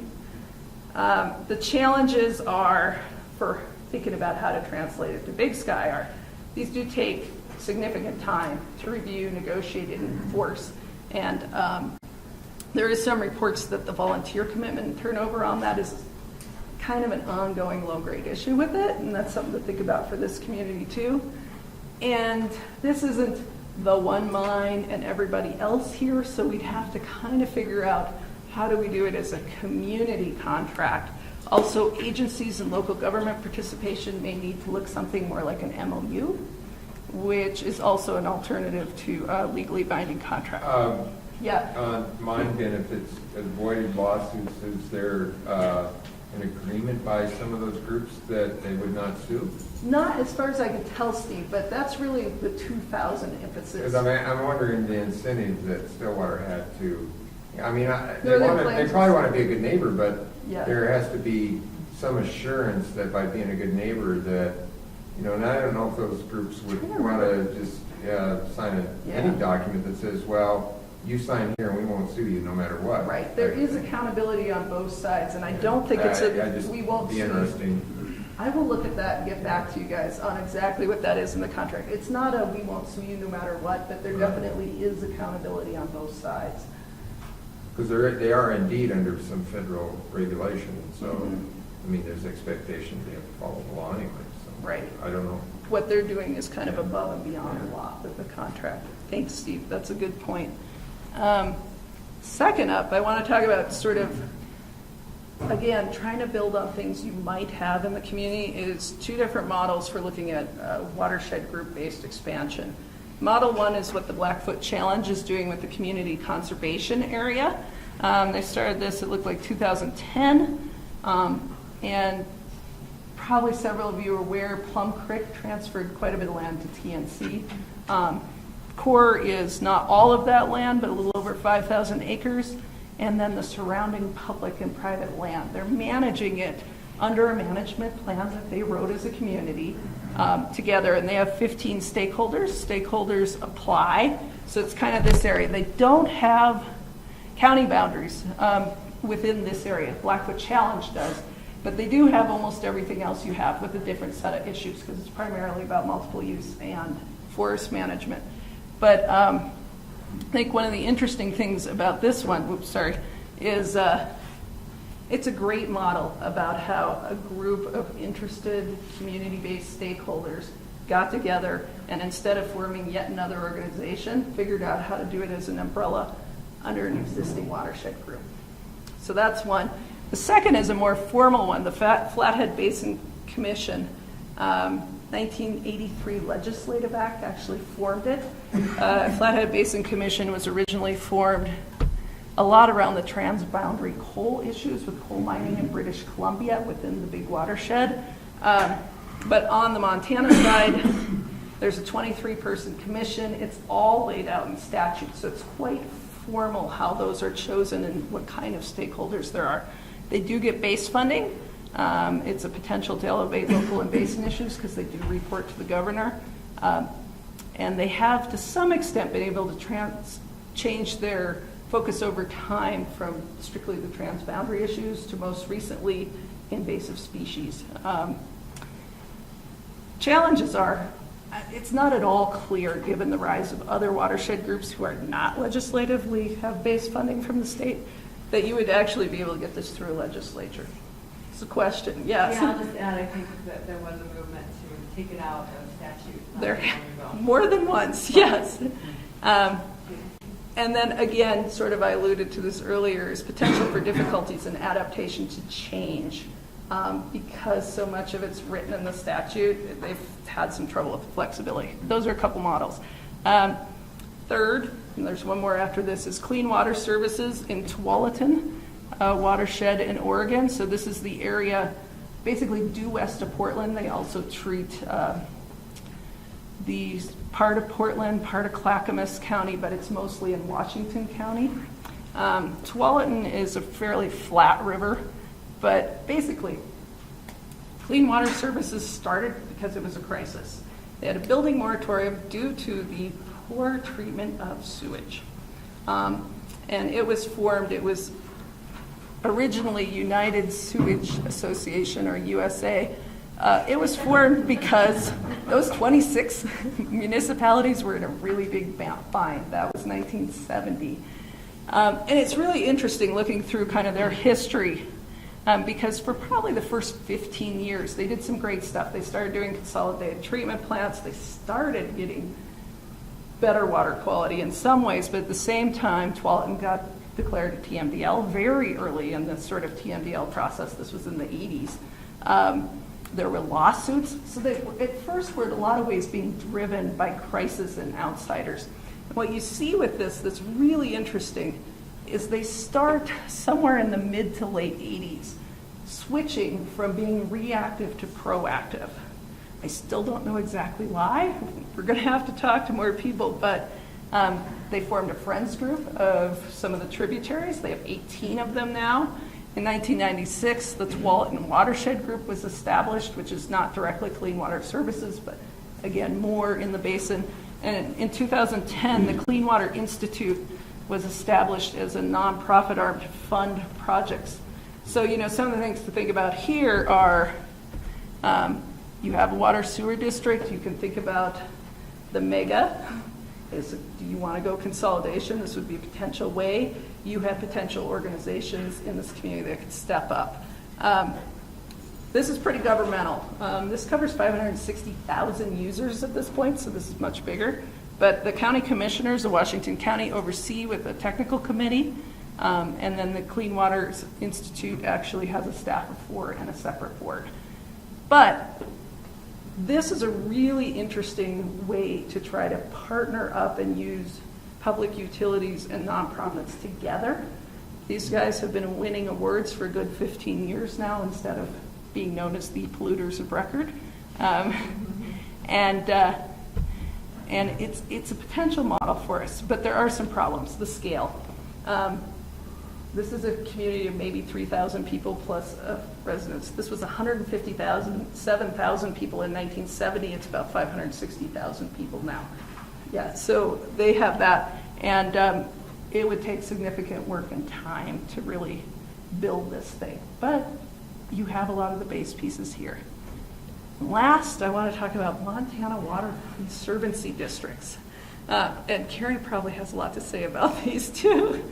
The challenges are, for thinking about how to translate it to Big Sky, are these do take significant time to review, negotiate, and enforce. And there is some reports that the volunteer commitment and turnover on that is kind of an ongoing low-grade issue with it, and that's something to think about for this community too. And this isn't the one mine and everybody else here, so we'd have to kind of figure out how do we do it as a community contract. Also, agencies and local government participation may need to look something more like an MOU, which is also an alternative to a legally binding contract. Yeah. On mine benefits, avoided lawsuits, is there an agreement by some of those groups that they would not sue? Not as far as I can tell, Steve, but that's really the 2000 emphasis. Because I'm wondering the incentives that Stillwater had to, I mean, No, they probably want to be a good neighbor, but Yeah. there has to be some assurance that by being a good neighbor that, you know, and I don't know if those groups would want to just sign any document that says, well, you sign here and we won't sue you no matter what. Right, there is accountability on both sides, and I don't think it's we won't be sue. interesting. I will look at that and get back to you guys on exactly what that is in the contract. It's not a we won't sue you no matter what, but there definitely is accountability on both sides. Because they are indeed under some federal regulation, so, I mean, there's expectation they have to follow the law anyway, so. Right. I don't know. What they're doing is kind of above and beyond the law with the contract. Thanks, Steve, that's a good point. Second up, I want to talk about sort of, again, trying to build on things you might have in the community is two different models for looking at watershed group-based expansion. Model one is what the Blackfoot Challenge is doing with the community conservation area. They started this, it looked like 2010, and probably several of you are aware Plum Creek transferred quite a bit of land to TNC. Core is not all of that land, but a little over 5,000 acres, and then the surrounding public and private land. They're managing it under a management plan that they wrote as a community together, and they have 15 stakeholders. Stakeholders apply, so it's kind of this area. They don't have county boundaries within this area. Blackfoot Challenge does, but they do have almost everything else you have with a different set of issues because it's primarily about multiple use and forest management. But I think one of the interesting things about this one, is it's a great model about how a group of interested community-based stakeholders got together and instead of forming yet another organization, figured out how to do it as an umbrella under an existing watershed group. So that's one. The second is a more formal one, the Flathead Basin Commission. 1983 Legislative Act actually formed it. Flathead Basin Commission was originally formed a lot around the transboundary coal issues with coal mining in British Columbia within the big watershed. But on the Montana side, there's a 23-person commission. It's all laid out in statute, so it's quite formal how those are chosen and what kind of stakeholders there are. They do get base funding. It's a potential to elevate local and basin issues because they do report to the governor. And they have, to some extent, been able to change their focus over time from strictly the transboundary issues to most recently invasive species. Challenges are, it's not at all clear, given the rise of other watershed groups who are not legislatively have base funding from the state, that you would actually be able to get this through a legislature. It's a question, yes. Yeah, I'll just add, I think that there was a movement to take it out of statute. There, more than once, yes. And then again, sort of I alluded to this earlier, is potential for difficulties in adaptation to change. Because so much of it's written in the statute, they've had some trouble with flexibility. Those are a couple models. Third, and there's one more after this, is Clean Water Services in Tualatin watershed in Oregon. So this is the area basically due west of Portland. They also treat the part of Portland, part of Clackamas County, but it's mostly in Washington County. Tualatin is a fairly flat river, but basically, Clean Water Services started because it was a crisis. They had a building moratorium due to the poor treatment of sewage. And it was formed, it was originally United Sewage Association, or USA. It was formed because those 26 municipalities were in a really big bind. That was 1970. And it's really interesting looking through kind of their history, because for probably the first 15 years, they did some great stuff. They started doing consolidated treatment plants. They started getting better water quality in some ways, but at the same time, Tualatin got declared a TMDL very early in the sort of TMDL process. This was in the 80s. There were lawsuits. So they, at first, were in a lot of ways being driven by crisis and outsiders. And what you see with this that's really interesting is they start somewhere in the mid to late 80s, switching from being reactive to proactive. I still don't know exactly why. We're going to have to talk to more people, but they formed a friends group of some of the tributaries. They have 18 of them now. In 1996, the Tualatin Watershed group was established, which is not directly Clean Water Services, but again, more in the basin. And in 2010, the Clean Water Institute was established as a nonprofit arm to fund projects. So, you know, some of the things to think about here are you have a water sewer district. You can think about the mega. Do you want to go consolidation? This would be a potential way. You have potential organizations in this community that could step up. This is pretty governmental. This covers 560,000 users at this point, so this is much bigger. But the county commissioners of Washington County oversee with a technical committee, and then the Clean Water Institute actually has a staff of 4 and a separate board. But this is a really interesting way to try to partner up and use public utilities and nonprofits together. These guys have been winning awards for a good 15 years now instead of being known as the polluters of record. And it's a potential model for us, but there are some problems. The scale. This is a community of maybe 3,000 people plus residents. This was 150,000, 7,000 people in 1970. It's about 560,000 people now. Yeah, so they have that, and it would take significant work and time to really build this thing. But you have a lot of the base pieces here. Last, I want to talk about Montana Water Conservancy Districts. And Carrie probably has a lot to say about these too.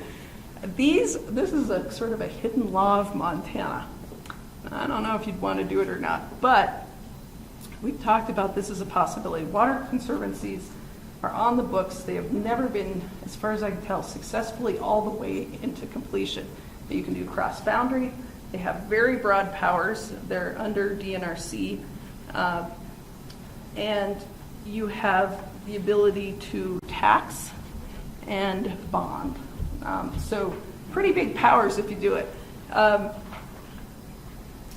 This is a sort of a hidden law of Montana. I don't know if you'd want to do it or not, but we've talked about this as a possibility. Water conservancies are on the books. They have never been, as far as I can tell, successfully all the way into completion. But you can do cross-boundary. They have very broad powers. They're under DNRC. And you have the ability to tax and bond. So pretty big powers if you do it. And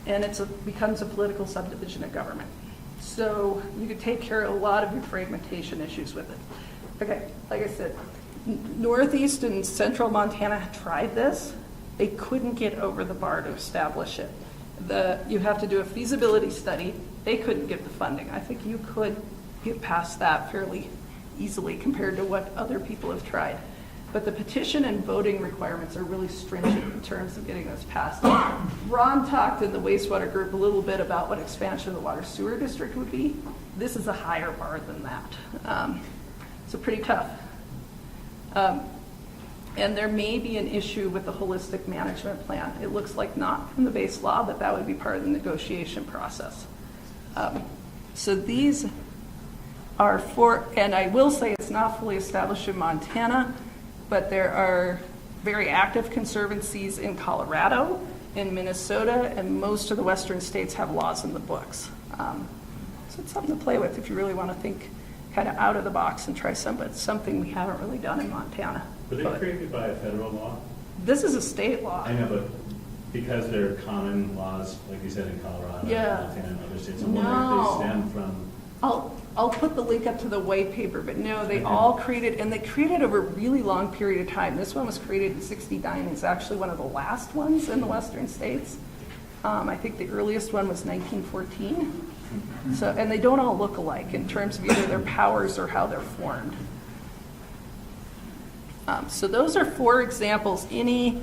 it becomes a political subdivision of government. So you could take care of a lot of your fragmentation issues with it. Okay, like I said, Northeast and Central Montana tried this. They couldn't get over the bar to establish it. You have to do a feasibility study. They couldn't get the funding. I think you could get past that fairly easily compared to what other people have tried. But the petition and voting requirements are really stringent in terms of getting this passed. Ron talked in the wastewater group a little bit about what expansion of the water sewer district would be. This is a higher bar than that. So pretty tough. And there may be an issue with the holistic management plan. It looks like not from the base law, but that would be part of the negotiation process. So these are and I will say it's not fully established in Montana, but there are very active conservancies in Colorado, in Minnesota, and most of the western states have laws in the books. So it's something to play with if you really want to think kind of out of the box and try something we haven't really done in Montana. Were they created by a federal law? This is a state law. I know, but because they're common laws, like you said, in Colorado, Yeah. Montana, and other states, I'm wondering No. if they stem from. I'll put the link up to the white paper, but no, they all created, and they created over a really long period of time. This one was created in '69. It's actually one of the last ones in the western states. I think the earliest one was 1914. So, and they don't all look alike in terms of either their powers or how they're formed. So those are 4 examples. Any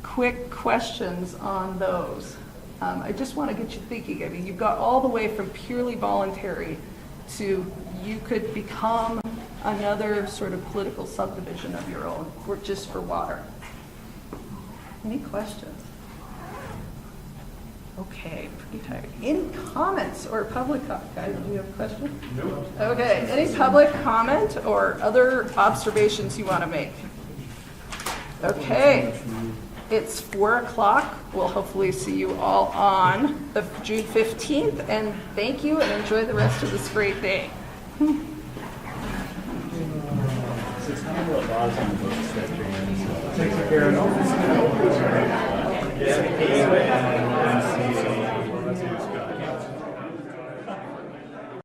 quick questions on those? I just want to get you thinking. I mean, you've got all the way from purely voluntary to you could become another sort of political subdivision of your own, or just for water. Any questions? Okay, pretty tired. Any comments or public comment? Guys, do you have a question? No. Okay, any public comment or other observations you want to make? Okay, it's 4 o'clock. We'll hopefully see you all on the June 15th, and thank you and enjoy the rest of this great day. So tell me what laws on the books that you're in. Takes care of it. Yeah.